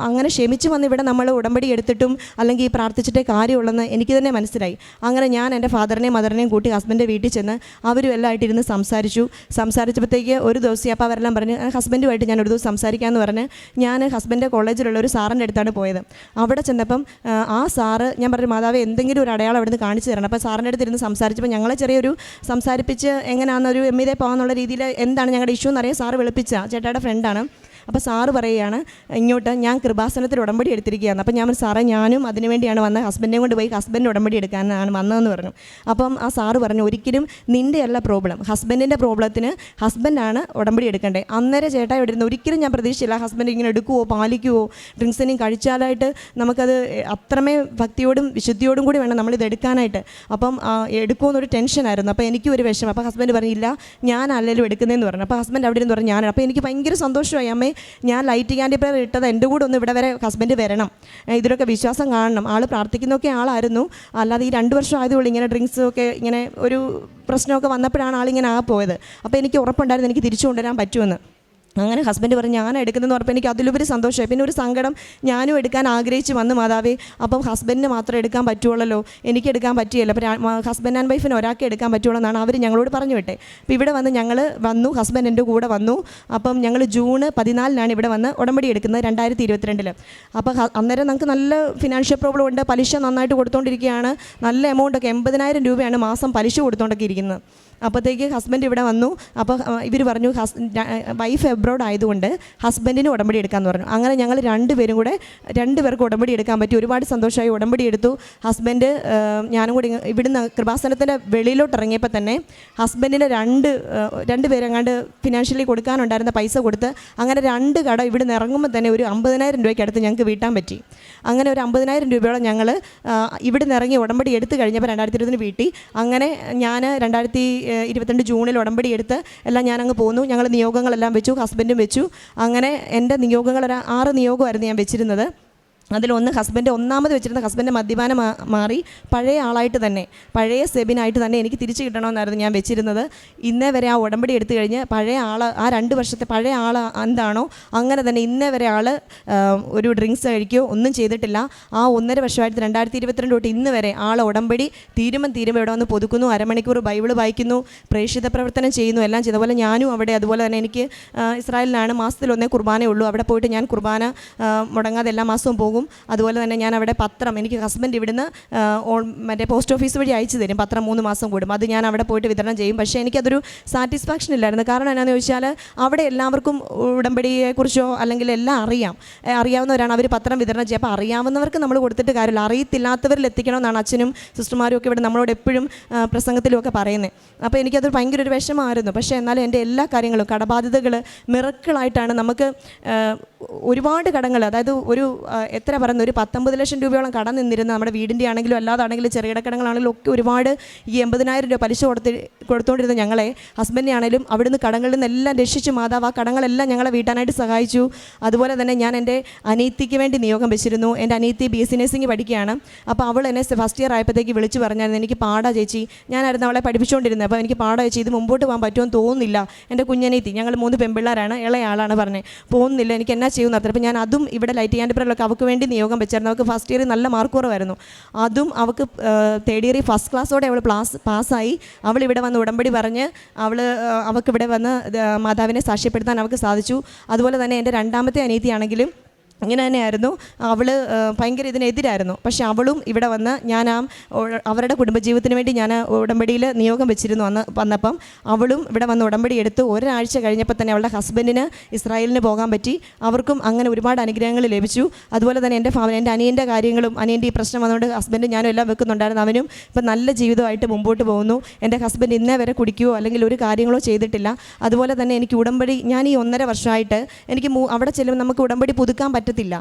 അങ്ങനെ ക്ഷമിച്ച് വന്ന് ഇവിടെ നമ്മൾ ഉടമ്പടി എടുത്തിട്ടും അല്ലെങ്കിൽ പ്രാർത്ഥിച്ചിട്ടേ കാര്യമുള്ളെന്ന് എനിക്ക് തന്നെ മനസ്സിലായി. അങ്ങനെ ഞാൻ എൻ്റെ ഫാദറിനെയും മദറിനെയും കൂട്ടി ഹസ്ബൻഡിൻ്റെ വീട്ടിൽ ചെന്ന് അവരും എല്ലാം ആയിട്ടിരുന്ന് സംസാരിച്ചപ്പോഴത്തേക്ക് ഒരു ദിവസം അപ്പോൾ അവരെല്ലാം പറഞ്ഞ് ഹസ്ബൻഡുമായിട്ട് ഞാൻ ഒരു ദിവസം സംസാരിക്കാമെന്ന് പറഞ്ഞ് ഞാൻ ഹസ്ബൻഡിൻ്റെ കോളേജിലുള്ള ഒരു സാറിൻ്റെ അടുത്താണ് പോയത്. അവിടെ ചെന്നപ്പം ആ സാറ് ഞാൻ പറഞ്ഞു മാതാവ് എന്തെങ്കിലും ഒരു അടയാളം അവിടെ നിന്ന് കാണിച്ചു തരണം. അപ്പോൾ സാറിൻ്റെ അടുത്ത് ഇരുന്ന് സംസാരിച്ചപ്പോൾ ഞങ്ങളെ ചെറിയൊരു സംസാരിപ്പിച്ച് എങ്ങനെയാണെന്നൊരു എമ്മിതേ പോകാമെന്നുള്ള രീതിയിൽ എന്താണ് ഞങ്ങളുടെ ഇഷ്യൂ എന്നറിയാൻ സാറ് വിളിപ്പിച്ച ചേട്ടായുടെ ഫ്രണ്ടാണ്. അപ്പോൾ സാറ് പറയുകയാണ് ഇങ്ങോട്ട് ഞാൻ കൃപാസനത്തിൽ ഉടമ്പടി എടുത്തിരിക്കുകയാണ്. അപ്പോൾ ഞാൻ സാറേ ഞാനും അതിനു വേണ്ടിയാണ് വന്നത്, ഹസ്ബൻഡിനെ കൊണ്ട് പോയി ഹസ്ബൻഡ് ഉടമ്പടി എടുക്കാനാണ് വന്നതെന്ന് പറഞ്ഞു. അപ്പം ആ സാറ് പറഞ്ഞു ഒരിക്കലും നിൻ്റെ അല്ല പ്രോബ്ലം, ഹസ്ബൻഡിൻ്റെ പ്രോബ്ലത്തിന് ഹസ്ബൻഡാണ് ഉടമ്പടി എടുക്കേണ്ടത്. അന്നേരം ചേട്ടാ ഇവിടെ ഇരുന്ന് ഒരിക്കലും ഞാൻ പ്രതീക്ഷിച്ചില്ല ഹസ്ബൻഡ് ഇങ്ങനെ എടുക്കുവോ പാലിക്കുവോ ഡ്രിങ്ക്സിനെയും കഴിച്ചാലായിട്ട് നമുക്കത് അത്രമേ ഭക്തിയോടും വിശുദ്ധിയോടും കൂടി വേണം നമ്മളിത് എടുക്കാനായിട്ട്. അപ്പം എടുക്കുമെന്നൊരു ടെൻഷനായിരുന്നു. അപ്പോൾ എനിക്കും ഒരു വിഷമം. അപ്പോൾ ഹസ്ബൻഡ് പറഞ്ഞില്ല ഞാൻ അല്ലെങ്കിലും എടുക്കുന്നതെന്ന് പറഞ്ഞു. അപ്പോൾ ഹസ്ബൻഡ് അവിടെ ഇരുന്ന് പറഞ്ഞു ഞാനാണ്. അപ്പോൾ എനിക്ക് ഭയങ്കര സന്തോഷമായി, അമ്മേ ഞാൻ ലൈറ്റ് ക്യാൻഡി പ്രയർ ഇട്ടത് എൻ്റെ കൂടെ ഒന്ന് ഇവിടെ വരെ ഹസ്ബൻഡ് വരണം, ഇതിലൊക്കെ വിശ്വാസം കാണണം. ആൾ പ്രാർത്ഥിക്കുന്നൊക്കെ ആളായിരുന്നു, അല്ലാതെ ഈ 2 വർഷം ആയതുകൊണ്ട് ഇങ്ങനെ ഡ്രിങ്ക്സൊക്കെ ഇങ്ങനെ ഒരു പ്രശ്നമൊക്കെ വന്നപ്പോഴാണ് ആളിങ്ങനെ പോയത്. അപ്പോൾ എനിക്ക് ഉറപ്പുണ്ടായിരുന്നു എനിക്ക് തിരിച്ചു കൊണ്ടുവരാൻ പറ്റുമെന്ന്. അങ്ങനെ ഹസ്ബൻഡ് പറഞ്ഞു ഞാൻ എടുക്കുന്നതെന്ന് പറഞ്ഞപ്പോൾ എനിക്ക് അതിലുപരി സന്തോഷമായി. പിന്നെ ഒരു സങ്കടം, ഞാനും എടുക്കാൻ ആഗ്രഹിച്ച് വന്നു മാതാവേ, അപ്പം ഹസ്ബൻഡിന് മാത്രമേ എടുക്കാൻ പറ്റുള്ളൂ, എനിക്ക് എടുക്കാൻ പറ്റിയല്ലോ. അപ്പോൾ ഹസ്ബൻഡ് ആൻഡ് വൈഫിന് ഒരാൾക്ക് എടുക്കാൻ പറ്റുള്ളൂ എന്നാണ് അവർ ഞങ്ങളോട് പറഞ്ഞു വിട്ടെ. അപ്പോൾ ഇവിടെ വന്ന് ഞങ്ങൾ വന്നു, ഹസ്ബൻഡ് എൻ്റെ കൂടെ വന്നു. അപ്പം ഞങ്ങൾ ജൂൺ 14 ഇവിടെ വന്ന് ഉടമ്പടി എടുക്കുന്നത് 2022. അപ്പോൾ അന്നേരം നമുക്ക് നല്ല ഫിനാൻഷ്യൽ പ്രോബ്ലം ഉണ്ട്, പലിശ നന്നായിട്ട് കൊടുത്തുകൊണ്ടിരിക്കുകയാണ്, നല്ല എമൗണ്ടൊക്കെ 80,000 രൂപയാണ് മാസം പലിശ കൊടുത്തുകൊണ്ടൊക്കെ ഇരിക്കുന്നത്. അപ്പോഴത്തേക്ക് ഹസ്ബൻഡ് ഇവിടെ വന്നു. അപ്പോൾ ഇവർ പറഞ്ഞു വൈഫ് എബ്രോഡ് ആയതുകൊണ്ട് ഹസ്ബൻഡിന് ഉടമ്പടി എടുക്കാമെന്ന് പറഞ്ഞു. അങ്ങനെ ഞങ്ങൾ 2 പേർക്ക് ഉടമ്പടി എടുക്കാൻ പറ്റി. ഒരുപാട് സന്തോഷമായി. ഉടമ്പടി എടുത്തു. ഹസ്ബൻഡ് ഞാനും കൂടി ഇവിടുന്ന് കൃപാസനത്തിൻ്റെ വെളിയിലോട്ട് ഇറങ്ങിയപ്പോൾ തന്നെ ഹസ്ബൻഡിന് 2 പേരെങ്ങാണ്ട് ഫിനാൻഷ്യലി കൊടുക്കാനുണ്ടായിരുന്ന പൈസ കൊടുത്ത് അങ്ങനെ 2 കട ഇവിടുന്ന് ഇറങ്ങുമ്പോൾ തന്നെ ഒരു 50,000 രൂപയ്ക്ക് അടുത്ത് ഞങ്ങൾക്ക് വീട്ടാൻ പറ്റി. അങ്ങനെ ഒരു 50,000 രൂപയോളം ഞങ്ങൾ ഇവിടുന്ന് ഇറങ്ങി ഉടമ്പടി എടുത്തു കഴിഞ്ഞപ്പോൾ 2020 വീട്ടി. അങ്ങനെ ഞാൻ 2022 ജൂണിൽ ഉടമ്പടി എടുത്ത് എല്ലാം ഞാനങ്ങ് പോന്നു. ഞങ്ങൾ നിയോഗങ്ങളെല്ലാം വെച്ചു, ഹസ്ബൻഡും വെച്ചു. അങ്ങനെ എൻ്റെ നിയോഗങ്ങൾ 6 നിയോഗമായിരുന്നു ഞാൻ വെച്ചിരുന്നത്. അതിലൊന്ന് ഹസ്ബൻഡ് ഒന്നാമത് വെച്ചിരുന്ന ഹസ്ബൻഡ് മദ്യപാനം മാറി പഴയ ആളായിട്ട് തന്നെ, പഴയ സെബിനായിട്ട് തന്നെ എനിക്ക് തിരിച്ചു കിട്ടണമെന്നായിരുന്നു ഞാൻ വെച്ചിരുന്നത്. ഇന്നേ വരെ ആ ഉടമ്പടി എടുത്തു കഴിഞ്ഞ് പഴയ ആൾ, ആ 2 വർഷത്തെ പഴയ ആൾ എന്താണോ അങ്ങനെ തന്നെ ഇന്നേ വരെ ആൾ ഒരു ഡ്രിങ്ക്സ് കഴിക്കുകയോ ഒന്നും ചെയ്തിട്ടില്ല. ആ 1.5 വർഷമായിട്ട് 2022 തൊട്ട് ഇന്ന് വരെ ആൾ ഉടമ്പടി തീരുമ്പോൾ ഇവിടെ വന്ന് പൊതുക്കുന്നു, അരമണിക്കൂർ ബൈബിൾ വായിക്കുന്നു, പ്രേക്ഷിത പ്രവർത്തനം ചെയ്യുന്നു, എല്ലാം ചെയ്തു. അതുപോലെ ഞാനും അവിടെ, അതുപോലെ തന്നെ എനിക്ക് ഇസ്രായേലിലാണ് മാസത്തിലൊന്നേ കുർബാനയുള്ളൂ. അവിടെ പോയിട്ട് ഞാൻ കുർബാന മുടങ്ങാതെ എല്ലാ മാസവും പോകും. അതുപോലെ തന്നെ ഞാൻ അവിടെ പത്രം, എനിക്ക് ഹസ്ബൻഡ് ഇവിടുന്ന് മറ്റേ പോസ്റ്റ് ഓഫീസ് വഴി അയച്ചു തരും പത്രം 3 മാസം കൂടും. അത് ഞാൻ അവിടെ പോയിട്ട് വിതരണം ചെയ്യും. പക്ഷേ എനിക്കതൊരു സാറ്റിസ്ഫാക്ഷൻ ഇല്ലായിരുന്നു. കാരണം എന്നാന്ന് ചോദിച്ചാൽ അവിടെ എല്ലാവർക്കും ഉടമ്പടിയെക്കുറിച്ചോ അല്ലെങ്കിൽ എല്ലാം അറിയാവുന്നവരാണ് അവർ പത്രം വിതരണം ചെയ്യുക. അപ്പോൾ അറിയാവുന്നവർക്ക് നമ്മൾ കൊടുത്തിട്ട് കാര്യമില്ല, അറിയത്തില്ലാത്തവരിൽ എത്തിക്കണമെന്നാണ് അച്ഛനും സിസ്റ്റർമാരും ഒക്കെ ഇവിടെ നമ്മളോട് എപ്പോഴും പ്രസംഗത്തിലുമൊക്കെ പറയുന്നത്. അപ്പോൾ എനിക്കതൊരു ഭയങ്കര ഒരു വിഷമമായിരുന്നു. പക്ഷേ എന്നാലും എൻ്റെ എല്ലാ കാര്യങ്ങളും കടബാധ്യതകൾ മിറക്കിളായിട്ടാണ്. നമുക്ക് ഒരുപാട് കടങ്ങൾ, അതായത് ഒരു എത്ര പറയുന്നത്, ഒരു 19 ലക്ഷം രൂപയോളം കടം നിന്നിരുന്ന നമ്മുടെ വീടിൻ്റെ ആണെങ്കിലും അല്ലാതാണെങ്കിലും ചെറുകിട കടങ്ങളാണെങ്കിലും ഒക്കെ ഒരുപാട് ഈ 80,000 രൂപ പലിശ കൊടുത്തുകൊണ്ടിരുന്ന ഞങ്ങളെ ഹസ്ബൻഡിനെ ആണെങ്കിലും അവിടുന്ന് കടങ്ങളിൽ നിന്നെല്ലാം രക്ഷിച്ചു മാതാവ്. ആ കടങ്ങളെല്ലാം ഞങ്ങളെ വീട്ടാനായിട്ട് സഹായിച്ചു. അതുപോലെ തന്നെ ഞാൻ എൻ്റെ അനിയത്തിക്ക് വേണ്ടി നിയോഗം വെച്ചിരുന്നു. എൻ്റെ അനിയത്തി BSc നഴ്സിംഗ് പഠിക്കുകയാണ്. അപ്പോൾ അവൾ എന്നെ ഫസ്റ്റ് ഇയർ ആയപ്പോഴത്തേക്ക് വിളിച്ച് പറഞ്ഞായിരുന്നു എനിക്ക് പാടാ ചേച്ചി, ഞാനായിരുന്നു അവളെ പഠിപ്പിച്ചുകൊണ്ടിരുന്നത്. അപ്പോൾ എനിക്ക് പാടാ ചേച്ചി, ഇത് മുമ്പോട്ട് പോകാൻ പറ്റുമെന്ന് തോന്നുന്നില്ല. എൻ്റെ കുഞ്ഞനീത്തി, ഞങ്ങൾ 3 പെൺപിള്ളേരാണ്, ഇളയാളാണ് പറഞ്ഞത്, പോകുന്നില്ല, എനിക്ക് എന്നാ ചെയ്യുന്ന അത്ര. അപ്പോൾ ഞാൻ അതും ഇവിടെ ലൈറ്റ് ക്യാൻഡി പ്രയറിലൊക്കെ അവൾക്ക് വേണ്ടി നിയോഗം വെച്ചായിരുന്നു. അവൾക്ക് ഫസ്റ്റ് ഇയറിൽ നല്ല മാർക്ക് കുറവായിരുന്നു. അതും അവൾക്ക് 3rd ഇയറിൽ ഫസ്റ്റ് ക്ലാസ്സോടെ അവൾ പാസ്സായി. അവൾ ഇവിടെ വന്ന് ഉടമ്പടി പറഞ്ഞ് അവൾക്ക് ഇവിടെ വന്ന് മാതാവിനെ സാക്ഷ്യപ്പെടുത്താൻ അവൾക്ക് സാധിച്ചു. അതുപോലെ തന്നെ എൻ്റെ 2ാമത്തെ അനിയത്തിയാണെങ്കിലും ഇങ്ങനെ തന്നെയായിരുന്നു. അവൾ ഭയങ്കര ഇതിനെതിരായിരുന്നു. പക്ഷെ അവളും ഇവിടെ വന്ന് ഞാൻ അവരുടെ കുടുംബജീവിതത്തിന് വേണ്ടി ഞാൻ ഉടമ്പടിയിൽ നിയോഗം വെച്ചിരുന്നു. വന്നപ്പം അവളും ഇവിടെ വന്ന് ഉടമ്പടി എടുത്ത് ഒരാഴ്ച കഴിഞ്ഞപ്പോൾ തന്നെ അവളുടെ ഹസ്ബൻഡിന് ഇസ്രായേലിന് പോകാൻ പറ്റി. അവർക്കും അങ്ങനെ ഒരുപാട് അനുഗ്രഹങ്ങൾ ലഭിച്ചു. അതുപോലെ തന്നെ എൻ്റെ അനിയൻ്റെ കാര്യങ്ങളും, അനിയൻ്റെ ഈ പ്രശ്നം വന്നുകൊണ്ട് ഹസ്ബൻഡ് ഞാനും എല്ലാം വെക്കുന്നുണ്ടായിരുന്നു. അവനും ഇപ്പം നല്ല ജീവിതമായിട്ട് മുമ്പോട്ട് പോകുന്നു. എൻ്റെ ഹസ്ബൻഡ് ഇന്നേ വരെ കുടിക്കുകയോ അല്ലെങ്കിൽ ഒരു കാര്യങ്ങളോ ചെയ്തിട്ടില്ല. അതുപോലെ തന്നെ എനിക്ക് ഉടമ്പടി, ഞാൻ ഈ 1.5 വർഷമായിട്ട് എനിക്ക് അവിടെ ചെല്ലുമ്പോൾ നമുക്ക് ഉടമ്പടി പുതുക്കാൻ പറ്റത്തില്ല.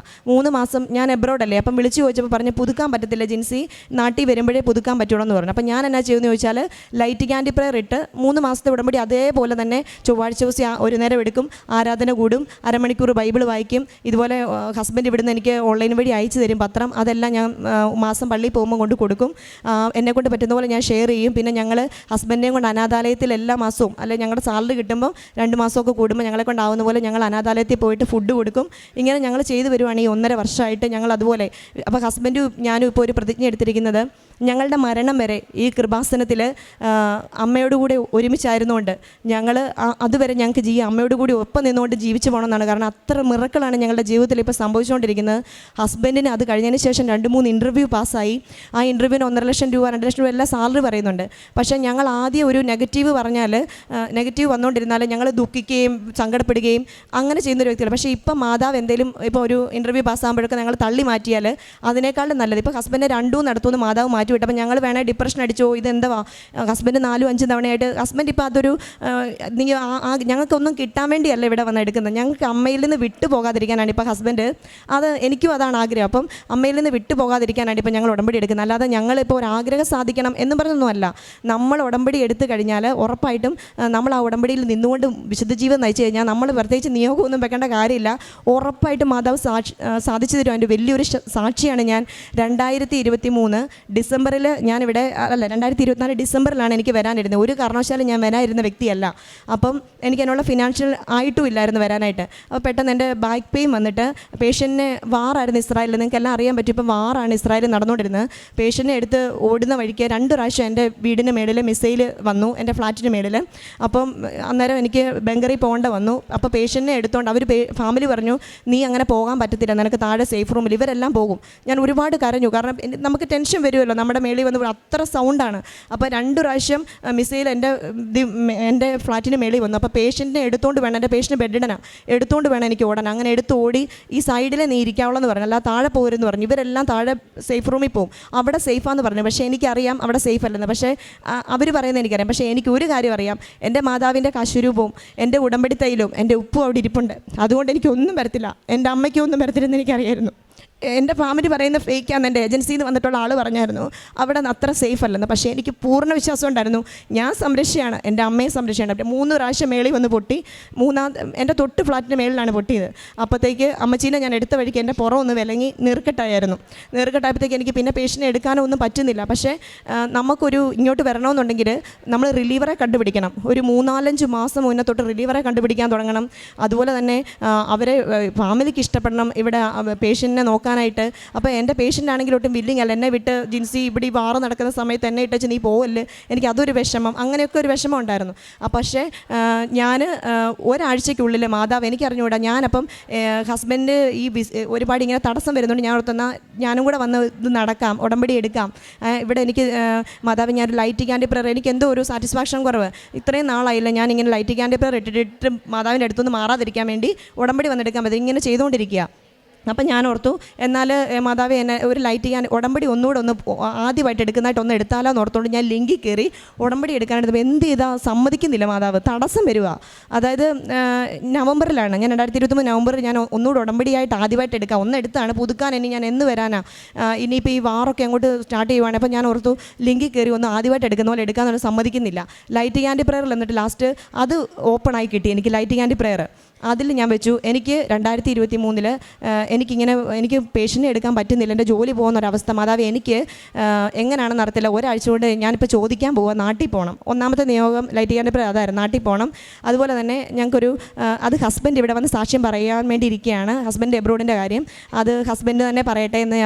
3 മാസം ഞാൻ എബ്രോഡല്ലേ. അപ്പം വിളിച്ചു ചോദിച്ചപ്പോൾ പറഞ്ഞ് പുതുക്കാൻ പറ്റത്തില്ല ജിൻസി, നാട്ടിൽ വരുമ്പോഴേ പുതുക്കാൻ പറ്റുള്ളൂ എന്ന് പറഞ്ഞു. അപ്പം ഞാൻ എന്നാ ചെയ്യുമെന്ന് ചോദിച്ചാൽ ലൈറ്റ് ക്യാൻഡി പ്രയർ ഇട്ട് 3 മാസത്തെ ഉടമ്പടി അതേപോലെ തന്നെ ചൊവ്വാഴ്ച ദിവസം ഒരു നേരം എടുക്കും, ആരാധന കൂടും, അരമണിക്കൂർ ബൈബിൾ വായിക്കും. ഇതുപോലെ ഹസ്ബൻഡ് ഇവിടുന്ന് എനിക്ക് ഓൺലൈൻ വഴി അയച്ചു തരും പത്രം, അതെല്ലാം ഞാൻ മാസം പള്ളിയിൽ പോകുമ്പോൾ കൊണ്ട് കൊടുക്കും. എന്നെക്കൊണ്ട് പറ്റുന്ന പോലെ ഞാൻ ഷെയർ ചെയ്യും. പിന്നെ ഞങ്ങൾ ഹസ്ബൻഡിനെയും കൊണ്ട് അനാഥാലയത്തിൽ എല്ലാ മാസവും, അല്ലെങ്കിൽ ഞങ്ങളുടെ സാലറി കിട്ടുമ്പോൾ 2 മാസമൊക്കെ കൂടുമ്പോൾ ഞങ്ങളെ കൊണ്ടാവുന്ന പോലെ ഞങ്ങൾ അനാഥാലയത്തിൽ പോയിട്ട് ഫുഡ് കൊടുക്കും. ഇങ്ങനെ ഞങ്ങൾ ചെയ്തു വരുവാണ് ഈ 1.5 വർഷമായിട്ട് ഞങ്ങൾ അതുപോലെ. അപ്പോൾ ഹസ്ബൻഡും ഞാനും ഇപ്പോൾ ഒരു പ്രതിജ്ഞ എടുത്തിരിക്കുന്നത്, ഞങ്ങളുടെ മരണം വരെ ഈ കൃപാസനത്തിൽ അമ്മയോടുകൂടി ഒരുമിച്ചായിരുന്നുകൊണ്ട് ഞങ്ങൾ അതുവരെ ഞങ്ങൾക്ക് അമ്മയോടുകൂടി ഒപ്പം നിന്നുകൊണ്ട് ജീവിച്ചു പോകണമെന്നാണ്. കാരണം അത്ര മിറക്കിളാണ് ഞങ്ങളുടെ ജീവിതത്തിൽ ഇപ്പോൾ സംഭവിച്ചുകൊണ്ടിരിക്കുന്നത്. ഹസ്ബൻഡിന് അത് കഴിഞ്ഞതിന് ശേഷം 2-3 ഇൻ്റർവ്യൂ പാസ്സായി. ആ ഇൻ്റർവ്യൂവിന് 1.5 ലക്ഷം രൂപ 2 ലക്ഷം രൂപ എല്ലാം സാലറി പറയുന്നുണ്ട്. പക്ഷേ ഞങ്ങൾ ആദ്യം ഒരു നെഗറ്റീവ് വന്നുകൊണ്ടിരുന്നാൽ ഞങ്ങൾ ദുഃഖിക്കുകയും സങ്കടപ്പെടുകയും അങ്ങനെ ചെയ്യുന്നൊരു വ്യക്തിയാണ്. പക്ഷേ ഇപ്പം മാതാവ് എന്തെങ്കിലും ഇപ്പോൾ ഒരു ഇൻ്റർവ്യൂ പാസ്സാകുമ്പോഴൊക്കെ ഞങ്ങൾ തള്ളി മാറ്റിയാൽ അതിനേക്കാളും നല്ലത്. ഇപ്പോൾ ഹസ്ബൻഡിനെ 2 നടത്തുമെന്ന് മാതാവ് മാറ്റി വിട്ടു. അപ്പം ഞങ്ങൾ വേണേൽ ഡിപ്രഷൻ അടിച്ചോ, ഇതെന്താ ഹസ്ബൻഡ് 4-5 തവണയായിട്ട് ഹസ്ബൻഡ് ഇപ്പോൾ അതൊരു നീ ഞങ്ങൾക്കൊന്നും കിട്ടാൻ വേണ്ടിയല്ല ഇവിടെ വന്ന് എടുക്കുന്നത്, ഞങ്ങൾക്ക് അമ്മയിൽ നിന്ന് വിട്ടു പോകാതിരിക്കാനാണ് ഇപ്പോൾ ഹസ്ബൻഡ്. അത് എനിക്കും അതാണ് ആഗ്രഹം. അപ്പം അമ്മയിൽ നിന്ന് വിട്ടു പോകാതിരിക്കാനാണ് ഇപ്പോൾ ഞങ്ങൾ ഉടമ്പടി എടുക്കുന്നത്. അല്ലാതെ ഞങ്ങളിപ്പോൾ ഒരു ആഗ്രഹം സാധിക്കണം എന്ന് പറഞ്ഞൊന്നുമല്ല. നമ്മൾ ഉടമ്പടി എടുത്തു കഴിഞ്ഞാൽ ഉറപ്പായിട്ടും നമ്മൾ ആ ഉടമ്പടിയിൽ നിന്നുകൊണ്ട് വിശുദ്ധ ജീവിതം നയിച്ചു കഴിഞ്ഞാൽ നമ്മൾ പ്രത്യേകിച്ച് നിയോഗമൊന്നും വെക്കേണ്ട കാര്യമില്ല. ഉറപ്പായിട്ടും മാതാവ് സാധിച്ചു തരും. അതിൻ്റെ വലിയൊരു സാക്ഷിയാണ് ഞാൻ. 2023 ഡിസംബറിൽ ഞാനിവിടെ 2024 ഡിസംബറിലാണ് എനിക്ക് വരാനിരുന്നത്. ഒരു കാരണവശാലും ഞാൻ വരാനിരുന്ന വ്യക്തിയല്ല. അപ്പം എനിക്ക് അതിനുള്ള ഫിനാൻഷ്യൽ ആയിട്ടും ഇല്ലായിരുന്നു വരാനായിട്ട്. അപ്പോൾ പെട്ടെന്ന് എൻ്റെ ബാക്ക് പെയിൻ വന്നിട്ട് പേഷ്യൻറ്റിനെ വാറായിരുന്നു ഇസ്രായേലിൽ, നിങ്ങൾക്ക് എല്ലാം അറിയാൻ പറ്റും. ഇപ്പം വാറാണ് ഇസ്രായേലിൽ നടന്നുകൊണ്ടിരുന്നത്. പേഷ്യൻറ്റിനെ എടുത്ത് ഓടുന്ന വഴിക്ക് 2 പ്രാവശ്യം എൻ്റെ വീടിന് മേളിൽ മിസൈൽ വന്നു, എൻ്റെ ഫ്ലാറ്റിന് മേളിൽ. അപ്പം അന്നേരം എനിക്ക് ബംഗറിൽ പോകേണ്ട വന്നു. അപ്പോൾ പേഷ്യൻറ്റിനെ എടുത്തുകൊണ്ട് അവർ ഫാമിലി പറഞ്ഞു, നീ അങ്ങനെ പോകാൻ പറ്റത്തില്ല, നിനക്ക് താഴെ സേഫ് റൂമിൽ ഇവരെല്ലാം പോകും. ഞാൻ ഒരുപാട് കരഞ്ഞു, കാരണം നമുക്ക് ടെൻഷൻ വരുമല്ലോ, നമ്മുടെ മേളിൽ വന്ന് അത്ര സൗണ്ടാണ്. അപ്പോൾ 2 പ്രാവശ്യം മിസൈൽ എൻ്റെ ഫ്ലാറ്റിന് മേളിൽ വന്നു. അപ്പോൾ പേഷ്യൻറ്റിനെ എടുത്തുകൊണ്ട് വേണം, എൻ്റെ പേഷ്യൻ്റ് ബെഡിടനാണ്, എടുത്തുകൊണ്ട് വേണം എനിക്ക് ഓടാൻ. അങ്ങനെ എടുത്ത് ഓടി ഈ സൈഡിലെ നീ ഇരിക്കാവുള്ളൂ എന്ന് പറഞ്ഞു, അല്ല താഴെ പോരുമെന്ന് പറഞ്ഞു. ഇവരെല്ലാം താഴെ സേഫ് റൂമിൽ പോകും, അവിടെ സേഫാന്ന് പറഞ്ഞു. പക്ഷേ എനിക്കറിയാം അവിടെ സേഫ് അല്ലെന്ന്. പക്ഷേ അവർ പറയുന്നത് എനിക്കറിയാം. പക്ഷേ എനിക്ക് ഒരു കാര്യം അറിയാം, എൻ്റെ മാതാവിൻ്റെ കശുരൂപവും എൻ്റെ ഉടമ്പടി തൈലവും എൻ്റെ ഉപ്പും അവിടെ ഇരിപ്പുണ്ട്. അതുകൊണ്ട് എനിക്കൊന്നും വരത്തില്ല, എൻ്റെ അമ്മയ്ക്കൊന്നും വരത്തില്ലെന്ന് എനിക്കറിയായിരുന്നു. എൻ്റെ ഫാമിലി പറയുന്ന ഫേക്കാന്ന് എൻ്റെ ഏജൻസിയിൽ നിന്ന് വന്നിട്ടുള്ള ആൾ പറഞ്ഞായിരുന്നു, അവിടെ നിന്ന് അത്ര സേഫ് അല്ലെന്ന്. പക്ഷേ എനിക്ക് പൂർണ്ണ വിശ്വാസം ഉണ്ടായിരുന്നു, ഞാൻ സംരക്ഷയാണ്, എൻ്റെ അമ്മയെ സംരക്ഷയാണ്. 3 പ്രാവശ്യം മേളിൽ വന്ന് പൊട്ടി. എൻ്റെ തൊട്ട് ഫ്ലാറ്റിൻ്റെ മേളിലാണ് പൊട്ടിയത്. അപ്പോഴത്തേക്ക് അമ്മച്ചീനെ ഞാൻ എടുത്ത വഴിക്ക് എൻ്റെ പുറം ഒന്ന് വിലങ്ങി നീർക്കെട്ടായിരുന്നു. നീർക്കെട്ടായപ്പോഴത്തേക്ക് എനിക്ക് പിന്നെ പേഷ്യനെ എടുക്കാനോ ഒന്നും പറ്റുന്നില്ല. പക്ഷേ നമുക്കൊരു ഇങ്ങോട്ട് വരണമെന്നുണ്ടെങ്കിൽ നമ്മൾ റിലീവറെ കണ്ടുപിടിക്കണം. ഒരു 3-4 മാസം മുന്നേ തൊട്ട് റിലീവറെ കണ്ടുപിടിക്കാൻ തുടങ്ങണം. അതുപോലെ തന്നെ അവരെ ഫാമിലിക്ക് ഇഷ്ടപ്പെടണം ഇവിടെ പേഷ്യൻറ്റിനെ നോക്കാൻ ആയിട്ട്. അപ്പോൾ എൻ്റെ പേഷ്യൻ്റ് ആണെങ്കിൽ ഒട്ടും വില്ലിങ് അല്ല, എന്നെ വിട്ട് ജിൻസി ഇവിടെ ഈ വാറ് നടക്കുന്ന സമയത്ത് എന്നെ ഇട്ടച്ച് നീ പോവല്ലേ, എനിക്ക് അതൊരു വിഷമം, അങ്ങനെയൊക്കെ ഒരു വിഷമം ഉണ്ടായിരുന്നു. പക്ഷേ ഞാൻ ഒരാഴ്ചയ്ക്കുള്ളിൽ മാതാവ് എനിക്കറിഞ്ഞുകൂടാ. ഞാനപ്പം ഹസ്ബൻഡ് ഈ ഒരുപാട് ഇങ്ങനെ തടസ്സം വരുന്നുണ്ട്. ഞാൻ ഓർത്തുന്ന ഞാനും കൂടെ വന്ന് ഇത് നടക്കാം, ഉടമ്പടി എടുക്കാം. ഇവിടെ എനിക്ക് മാതാവ് ഞാൻ ലൈറ്റ് ക്യാൻഡി പ്രയർ, എനിക്ക് എന്തോ ഒരു സാറ്റിസ്ഫാക്ഷൻ കുറവ്. ഇത്രയും നാളായില്ല ഞാൻ ഇങ്ങനെ ലൈറ്റ് ക്യാൻഡി പ്രയർ ഇട്ടിട്ട് മാതാവിൻ്റെ അടുത്തുനിന്ന് മാറാതിരിക്കാൻ വേണ്ടി ഉടമ്പടി വന്നെടുക്കാൻ പറ്റും, ഇങ്ങനെ ചെയ്തുകൊണ്ടിരിക്കുക. അപ്പം ഞാൻ ഓർത്തു, എന്നാൽ മാതാവേ എന്നെ ഒരു ലൈറ്റ് ചെയ്യാൻ ഉടമ്പടി ഒന്നുകൂടെ ആദ്യമായിട്ട് എടുക്കുന്നതായിട്ട് എടുത്താലോ എന്ന് ഓർത്തുകൊണ്ട് ഞാൻ ലിങ്കിൽ കയറി ഉടമ്പടി എടുക്കാനെടുത്തപ്പോൾ എന്ത് ചെയ്താൽ സമ്മതിക്കുന്നില്ല മാതാവ്, തടസ്സം വരിക. അതായത് നവംബറിലാണ്, ഞാൻ 2023 നവംബറിൽ ഞാൻ ഒന്നുകൂടെ ഉടമ്പടിയായിട്ട് ആദ്യമായിട്ട് എടുക്കാം. എടുത്താണ് പുതുക്കാൻ, ഇനി ഞാൻ എന്ന് വരാനാ, ഇനിയിപ്പോൾ ഈ വാറൊക്കെ അങ്ങോട്ട് സ്റ്റാർട്ട് ചെയ്യുവാണ്. അപ്പോൾ ഞാൻ ഓർത്തു ലിങ്കിൽ കയറി ആദ്യമായിട്ട് എടുക്കുന്ന പോലെ എടുക്കാമെന്ന് സമ്മതിക്കുന്നില്ല. ലൈറ്റ് ക്യാൻഡി പ്രയറിൽ എന്നിട്ട് ലാസ്റ്റ് അത് ഓപ്പണായി കിട്ടി എനിക്ക് ലൈറ്റ് ക്യാൻഡി പ്രയർ. അതിൽ ഞാൻ വെച്ചു, എനിക്ക് 2023 എനിക്ക് പേഷ്യൻറ്റിനെ എടുക്കാൻ പറ്റുന്നില്ല, എൻ്റെ ജോലി പോകുന്നൊരവസ്ഥ. മാതാവ് എനിക്ക് എങ്ങനെയാണെന്ന് അറിയത്തില്ല, ഒരാഴ്ച കൊണ്ട് ഞാനിപ്പോൾ ചോദിക്കാൻ പോവുക, നാട്ടിൽ പോകണം. ഒന്നാമത്തെ നിയോഗം ലൈറ്റ് ക്യാൻഡി പ്രയർ അതായിരുന്നു, നാട്ടിൽ പോകണം. അതുപോലെ തന്നെ ഞങ്ങൾക്കൊരു അത് ഹസ്ബൻഡ് ഇവിടെ വന്ന് സാക്ഷ്യം പറയാൻ വേണ്ടി ഇരിക്കുകയാണ്, ഹസ്ബൻഡ് എബ്രോഡിൻ്റെ കാര്യം. അത് ഹസ്ബൻഡ് തന്നെ പറയട്ടെ എന്ന്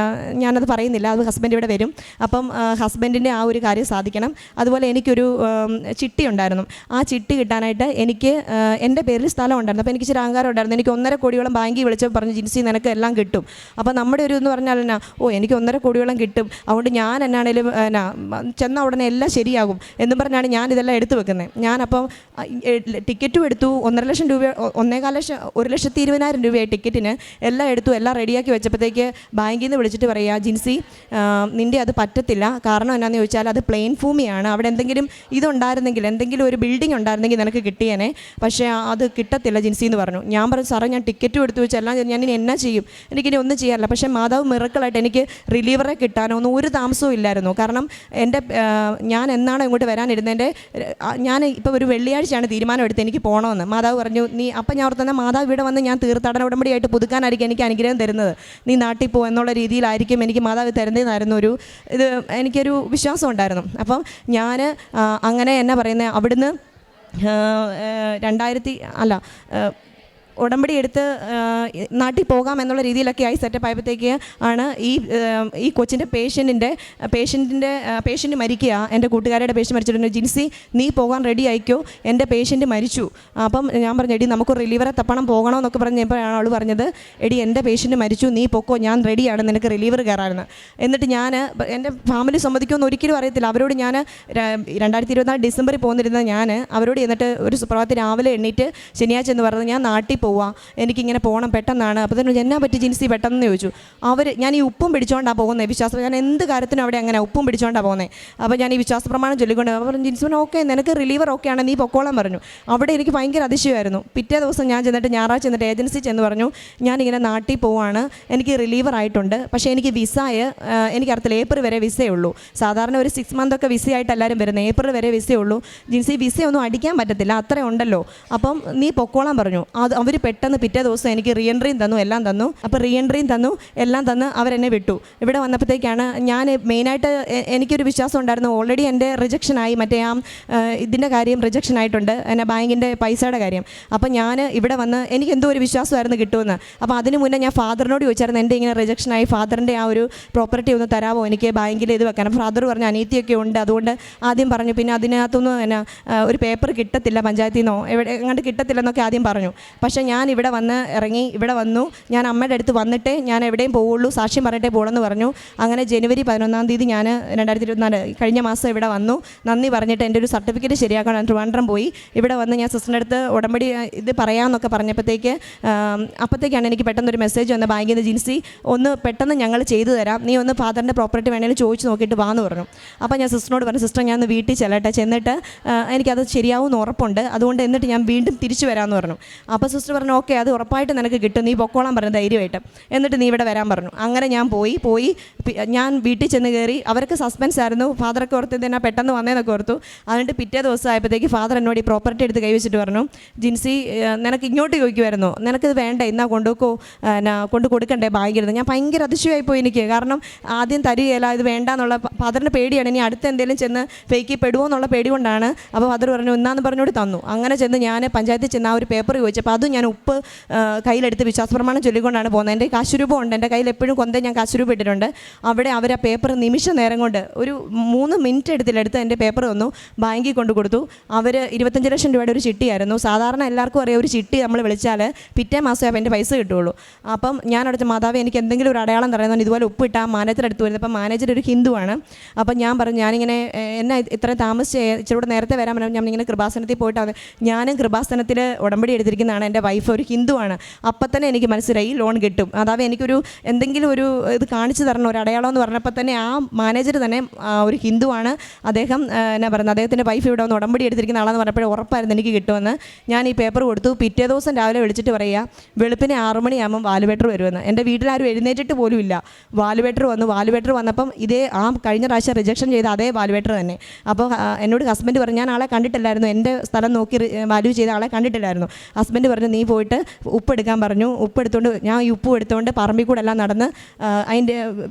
ഞാനത് പറയുന്നില്ല, അത് ഹസ്ബൻഡ് ഇവിടെ വരും. അപ്പം ഹസ്ബൻഡിൻ്റെ ആ ഒരു കാര്യം സാധിക്കണം. അതുപോലെ എനിക്കൊരു ചിട്ടി ഉണ്ടായിരുന്നു, ആ ചിട്ടി കിട്ടാനായിട്ട് എനിക്ക് എൻ്റെ പേരിൽ സ്ഥലം ഉണ്ടായിരുന്നു. അപ്പോൾ എനിക്ക് ഇച്ചിരി അഹങ്കാരം ഉണ്ടായിരുന്നു. എനിക്ക് 1.5 കോടിയോളം ബാങ്കിൽ വിളിച്ച് പറഞ്ഞു, ജിൻസി നിനക്ക് എല്ലാം കിട്ടും. അപ്പോൾ നമ്മുടെ ഒരു എന്ന് പറഞ്ഞാൽ എനിക്ക് 1.5 കോടിയോളം കിട്ടും, അതുകൊണ്ട് ഞാൻ എന്നാണേലും ചെന്ന ഉടനെ എല്ലാം ശരിയാകും എന്നും പറഞ്ഞാണ് ഞാൻ ഇതെല്ലാം എടുത്തു വെക്കുന്നത്. ഞാനപ്പം ടിക്കറ്റും എടുത്തു, 1.5 ലക്ഷം രൂപ, 1,20,000 രൂപയായി ടിക്കറ്റിന്. എല്ലാം എടുത്തു, എല്ലാം റെഡിയാക്കി വെച്ചപ്പോഴത്തേക്ക് ബാങ്കിൽ നിന്ന് വിളിച്ചിട്ട് പറയുക, ജിൻസി നിൻ്റെ അത് പറ്റത്തില്ല. കാരണം എന്നാന്ന് ചോദിച്ചാൽ അത് പ്ലെയിൻ ഭൂമിയാണ്, അവിടെ എന്തെങ്കിലും ഇതുണ്ടായിരുന്നെങ്കിൽ, എന്തെങ്കിലും ഒരു ബിൽഡിംഗ് ഉണ്ടായിരുന്നെങ്കിൽ നിനക്ക് കിട്ടിയേനെ, പക്ഷേ അത് കിട്ടത്തില്ല ജിൻസി എന്ന് പറഞ്ഞു. ഞാൻ പറഞ്ഞു, സാറേ ഞാൻ ടിക്കറ്റും എടുത്തു വെച്ചെല്ലാം ഞാൻ ഇനി എന്നാ ചെയ്യും, എനിക്കിനി ഒന്നും ചെയ്യാറില്ല. പക്ഷേ മാതാവ് മിറക്കിളായിട്ട് എനിക്ക് റിലീവറെ കിട്ടാനോ ഒന്നും ഒരു താമസവും ഇല്ലായിരുന്നു. കാരണം ഞാൻ എന്നാണോ ഇങ്ങോട്ട് വരാനിരുന്നതിൻ്റെ ഞാൻ ഇപ്പോൾ ഒരു വെള്ളിയാഴ്ചയാണ് തീരുമാനം എടുത്ത് എനിക്ക് പോകണമെന്ന്. മാതാവ് പറഞ്ഞു, അപ്പം ഞാൻ ഓർത്തുന്ന മാതാവ് ഇവിടെ വന്ന് ഞാൻ തീർത്ഥാടന ഉടമ്പടിയായിട്ട് പുതുക്കാനായിരിക്കും എനിക്ക് അനുഗ്രഹം തരുന്നത്, നീ നാട്ടിൽ പോ എന്നുള്ള രീതിയിലായിരിക്കും എനിക്ക് മാതാവ് തരുന്നതെന്നായിരുന്നു എനിക്കൊരു വിശ്വാസം ഉണ്ടായിരുന്നു. അപ്പം ഞാൻ അങ്ങനെ എന്നാ പറയുന്നത്, അവിടുന്ന് ഉടമ്പടി എടുത്ത് നാട്ടിൽ പോകാം എന്നുള്ള രീതിയിലൊക്കെ ആയി സെറ്റപ്പ് ആയപ്പോഴത്തേക്ക് ആണ് ഈ കൊച്ചിൻ്റെ പേഷ്യൻറ്റ് മരിക്കുക. എൻ്റെ കൂട്ടുകാരുടെ പേഷ്യൻ്റ് മരിച്ചിട്ടുണ്ട്, ജിൻസി നീ പോകാൻ റെഡി ആയിക്കോ, എൻ്റെ പേഷ്യൻറ്റ് മരിച്ചു. അപ്പം ഞാൻ പറഞ്ഞു, എടി നമുക്ക് റിലീവറെ തപ്പണം പോകണമെന്നൊക്കെ പറഞ്ഞപ്പോഴാണ് അവൾ പറഞ്ഞത്, എടി എൻ്റെ പേഷ്യൻറ്റ് മരിച്ചു, നീ പൊക്കോ, ഞാൻ റെഡിയാണ്, നിനക്ക് റിലീവർ കയറാമെന്ന്. എന്നിട്ട് ഞാൻ എൻ്റെ ഫാമിലി സമ്മതിക്കുമെന്ന് ഒരിക്കലും അറിയത്തില്ല. അവരോട് ഞാൻ 2024 ഡിസംബറിൽ പോന്നിരുന്ന ഞാൻ അവരോട് എന്നിട്ട് ഒരു സുപ്രഭാതത്തിൽ രാവിലെ എണ്ണീറ്റ് ശനിയാഴ്ച എന്ന് പറഞ്ഞത് ഞാൻ നാട്ടിൽ പോവാ, എനിക്കിങ്ങനെ പോകണം പെട്ടെന്നാണ്. അപ്പോൾ തന്നെ എന്നാ പറ്റി ജിൻസി പെട്ടെന്ന് ചോദിച്ചു. ഞാൻ ഈ ഉപ്പും പിടിച്ചുകൊണ്ടാണ് പോകുന്നത്, വിശ്വാസം ഞാൻ എന്ത് കാര്യത്തിനും അവിടെ അങ്ങനെ ഉപ്പും പിടിച്ചുകൊണ്ടാണ് പോകുന്നത്. അപ്പോൾ ഞാൻ ഈ വിശ്വാസ പ്രമാണം ചൊല്ലിക്കൊണ്ട് അപ്പോൾ ജിൻസി പറഞ്ഞു ഓക്കെ നിനക്ക് റിലീവർ ഓക്കെ ആണ്, നീ പൊക്കോളാൻ പറഞ്ഞു. അവിടെ എനിക്ക് ഭയങ്കര അതിശയമായിരുന്നു. പിറ്റേ ദിവസം ഞാൻ ചെന്നിട്ട് ഞായറാഴ്ച ചെന്നിട്ട് ഏജൻസി ചെന്ന് പറഞ്ഞു ഞാനിങ്ങനെ നാട്ടിൽ പോവാണ്, എനിക്ക് റിലീവർ ആയിട്ടുണ്ട്, പക്ഷേ എനിക്ക് എനിക്കറിയത്തില്ല ഏപ്രിൽ വരെ വിസയേ ഉള്ളൂ. സാധാരണ ഒരു 6 month ഒക്കെ വിസയായിട്ട് എല്ലാവരും വരുന്നത്, ഏപ്രിൽ വരെ വിസയേ ഉള്ളൂ. ജിൻസി വിസയൊന്നും അടിക്കാൻ പറ്റത്തില്ല, അത്ര ഉണ്ടല്ലോ, അപ്പം നീ പൊക്കോളാൻ പറഞ്ഞു. അവർ പെട്ടെന്ന് പിറ്റേ ദിവസം എനിക്ക് റീ എൻട്രിയും തന്നു, എല്ലാം തന്നു. അപ്പോൾ റീ എൻട്രിയും തന്നു, എല്ലാം തന്ന് അവരെന്നെ വിട്ടു. ഇവിടെ വന്നപ്പോഴത്തേക്കാണ് ഞാൻ മെയിനായിട്ട് എനിക്കൊരു വിശ്വാസം ഉണ്ടായിരുന്നു, ഓൾറെഡി എൻ്റെ റിജക്ഷനായി, മറ്റേ ഇതിൻ്റെ കാര്യം റിജക്ഷൻ ആയിട്ടുണ്ട്, എന്നെ ബാങ്കിൻ്റെ പൈസയുടെ കാര്യം. അപ്പം ഞാൻ ഇവിടെ വന്ന് എനിക്ക് എന്തോ ഒരു വിശ്വാസമായിരുന്നു കിട്ടുമെന്ന്. അപ്പോൾ അതിന് മുന്നേ ഞാൻ ഫാദറിനോട് ചോദിച്ചായിരുന്നു എൻ്റെ ഇങ്ങനെ റിജക്ഷനായി, ഫാദറിൻ്റെ ആ ഒരു പ്രോപ്പർട്ടി ഒന്ന് തരാമോ എനിക്ക് ബാങ്കിൽ ഇത് വെക്കണം. ഫാദർ പറഞ്ഞു അനീതിയൊക്കെ ഉണ്ട്, അതുകൊണ്ട് ആദ്യം പറഞ്ഞു. പിന്നെ അതിനകത്തൊന്നും എന്നാ ഒരു പേപ്പർ കിട്ടത്തില്ല പഞ്ചായത്തിൽ നിന്നോ എവിടെ എങ്ങോട്ട് കിട്ടത്തില്ലെന്നൊക്കെ ആദ്യം പറഞ്ഞു. പക്ഷേ ഞാൻ ഇവിടെ വന്ന് ഇറങ്ങി, ഇവിടെ വന്നു, ഞാൻ അമ്മയുടെ അടുത്ത് വന്നിട്ടേ ഞാൻ എവിടെയും പോവുള്ളൂ, സാക്ഷ്യം പറഞ്ഞിട്ടേ പോകുള്ളൂ പറഞ്ഞു. അങ്ങനെ ജനുവരി 11 ഞാൻ 2024 കഴിഞ്ഞ മാസം ഇവിടെ വന്നു, നന്ദി പറഞ്ഞിട്ട് എൻ്റെ ഒരു സർട്ടിഫിക്കറ്റ് ശരിയാക്കണം ട്രിവാൻഡ്രം പോയി. ഇവിടെ വന്ന് ഞാൻ സിസ്റ്ററിൻ്റെ അടുത്ത് ഉടമ്പടി ഇത് പറയാമെന്നൊക്കെ അപ്പോഴത്തേക്കാണ് എനിക്ക് പെട്ടെന്നൊരു മെസ്സേജ് വന്ന ബാങ്കിൽ നിന്ന്, ജിൻസി ഒന്ന് പെട്ടെന്ന് ഞങ്ങൾ ചെയ്തു തരാം, നീ ഒന്ന് ഫാദറിൻ്റെ പ്രോപ്പർട്ടി വേണമെങ്കിൽ ചോദിച്ച് നോക്കിയിട്ട് വാന്ന് പറഞ്ഞു. അപ്പോൾ ഞാൻ സിസ്റ്ററിനോട് പറഞ്ഞു സിസ്റ്റർ ഞാൻ ഒന്ന് വീട്ടിൽ ചെന്നിട്ട് എനിക്കത് ശരിയാവുമെന്ന് ഉറപ്പുണ്ട്, അതുകൊണ്ട് എന്നിട്ട് ഞാൻ വീണ്ടും തിരിച്ചു വരാമെന്ന് പറഞ്ഞു. അപ്പോൾ സിസ്റ്റർ പറഞ്ഞു ഓക്കെ അത് ഉറപ്പായിട്ട് നിനക്ക് കിട്ടും, നീ പൊക്കോളാൻ പറഞ്ഞു ധൈര്യമായിട്ട്, എന്നിട്ട് നീ ഇവിടെ വരാൻ പറഞ്ഞു. അങ്ങനെ ഞാൻ പോയി ഞാൻ വീട്ടിൽ ചെന്ന് കയറി. അവർക്ക് സസ്പെൻസ് ആയിരുന്നു, ഫാദറൊക്കെ ഓർത്ത് തന്നെ പെട്ടെന്ന് വന്നേന്നൊക്കെ ഓർത്തു. എന്നിട്ട് പിറ്റേ ദിവസം ആയപ്പോഴത്തേക്ക് ഫാദർ എന്നോട് ഈ പ്രോപ്പർട്ടി എടുത്ത് കൈവച്ചിട്ട് പറഞ്ഞു ജിൻസി നിനക്ക് ഇങ്ങോട്ട് ചോദിക്കുമായിരുന്നു, നിനക്കിത് വേണ്ട ഇന്നാ കൊണ്ട് കൊടുക്കണ്ടേ ബാങ്കിരുന്ന്. ഞാൻ ഭയങ്കര അതിശയമായിപ്പോയി എനിക്ക്, കാരണം ആദ്യം തരികയില്ല, ഇത് വേണ്ട എന്നുള്ള ഫാദറിൻ്റെ പേടിയാണ്, ഇനി അടുത്ത് എന്തെങ്കിലും ചെന്ന് ഫേക്ക് പെടുമോ എന്നുള്ള പേടി കൊണ്ടാണ്. അപ്പോൾ ഫാദർ പറഞ്ഞു എന്നാന്ന് പറഞ്ഞോട് തന്നു. അങ്ങനെ ചെന്ന് ഞാൻ പഞ്ചായത്തിൽ ചെന്ന് ആ ഒരു പേപ്പർ ചോദിച്ചപ്പോൾ അതും ഞാൻ ഉപ്പ് കയ്യിലെടുത്ത് വിശ്വാസപ്രമാണം ചൊല്ലിക്കൊണ്ടാണ് പോകുന്നത്. എൻ്റെ കാശുരൂപം ഉണ്ട്, എൻ്റെ കയ്യിൽ എപ്പോഴും ഞാൻ കാശുരൂപം ഇട്ടിട്ടുണ്ട്. അവിടെ അവർ ആ പേപ്പർ നിമിഷ നേരം കൊണ്ട് ഒരു 3 മിനിറ്റ് എടുത്ത് എൻ്റെ പേപ്പർ തന്നു, ബാങ്കിൽ കൊണ്ട് കൊടുത്തു. അവർ 25 ലക്ഷം രൂപയുടെ ഒരു ചിട്ടിയായിരുന്നു. സാധാരണ എല്ലാവർക്കും അറിയാം ഒരു ചിട്ടി നമ്മൾ വിളിച്ചാൽ പിറ്റേ മാസമേ എൻ്റെ പൈസ കിട്ടുള്ളൂ. അപ്പം ഞാൻ അടുത്ത മാതാവ് എനിക്ക് എന്തെങ്കിലും ഒരു അടയാളം തരുന്നത് ഇതുപോലെ ഉപ്പിട്ട് ആ മാനേജർ അടുത്ത് വരുന്നത്. അപ്പം മാനേജർ ഒരു ഹിന്ദുവാണ്. അപ്പം ഞാൻ പറഞ്ഞു ഞാനിങ്ങനെ എന്നെ ഇത്രയും താമസിച്ച് ഇച്ചിരി നേരത്തെ വരാൻ പറ്റും, ഞാനിങ്ങനെ കൃപാസനത്തിൽ പോയിട്ടാണ്, ഞാനും കൃപാസനത്തിൽ ഉടമ്പടി എടുത്തിരിക്കുന്നതാണ്, എൻ്റെ വൈഫ് ഒരു ഹിന്ദുവാണ്. അപ്പം തന്നെ എനിക്ക് മനസ്സിലായി ലോൺ കിട്ടും. അതായത് എനിക്കൊരു എന്തെങ്കിലും ഒരു ഇത് കാണിച്ചു തരണം, ഒരു അടയാളം എന്ന് പറഞ്ഞപ്പോൾ തന്നെ ആ മാനേജർ തന്നെ ഒരു ഹിന്ദുവാണ്, അദ്ദേഹം എന്നാ പറയുന്നത് അദ്ദേഹത്തിൻ്റെ വൈഫ് ഇവിടെ വന്ന് ഉടമ്പടി എടുത്തിരിക്കുന്ന ആളെന്ന് പറഞ്ഞപ്പോഴേ ഉറപ്പായിരുന്നു എനിക്ക് കിട്ടുമെന്ന്. ഞാൻ ഈ പേപ്പർ കൊടുത്തു. പിറ്റേ ദിവസം രാവിലെ വിളിച്ചിട്ട് പറയുക വെളുപ്പിനെ 6 മണിയാകുമ്പം വാലുവേറ്റർ വരുമെന്ന്. എൻ്റെ വീട്ടിലാരും എഴുന്നേറ്റിട്ട് പോലും ഇല്ല. വാലുവേറ്റർ വന്നപ്പം ഇതേ കഴിഞ്ഞ പ്രാവശ്യം റിജക്ഷൻ ചെയ്ത അതേ വാലുവേറ്റർ തന്നെ. അപ്പോൾ എന്നോട് ഹസ്ബൻഡ് പറഞ്ഞു ഞാൻ ആളെ കണ്ടിട്ടില്ലായിരുന്നു, എൻ്റെ സ്ഥലം നോക്കി വാല്യൂ ചെയ്ത ആളെ കണ്ടിട്ടില്ലായിരുന്നു. ഹസ്ബൻഡ് പറഞ്ഞു നീ പോയിട്ട് ഉപ്പെടുക്കാൻ പറഞ്ഞു. ഉപ്പെടുത്തുകൊണ്ട് ഞാൻ ഈ ഉപ്പും എടുത്തുകൊണ്ട് പറമ്പിൽ കൂടെ എല്ലാം നടന്ന് അതിൻ്റെ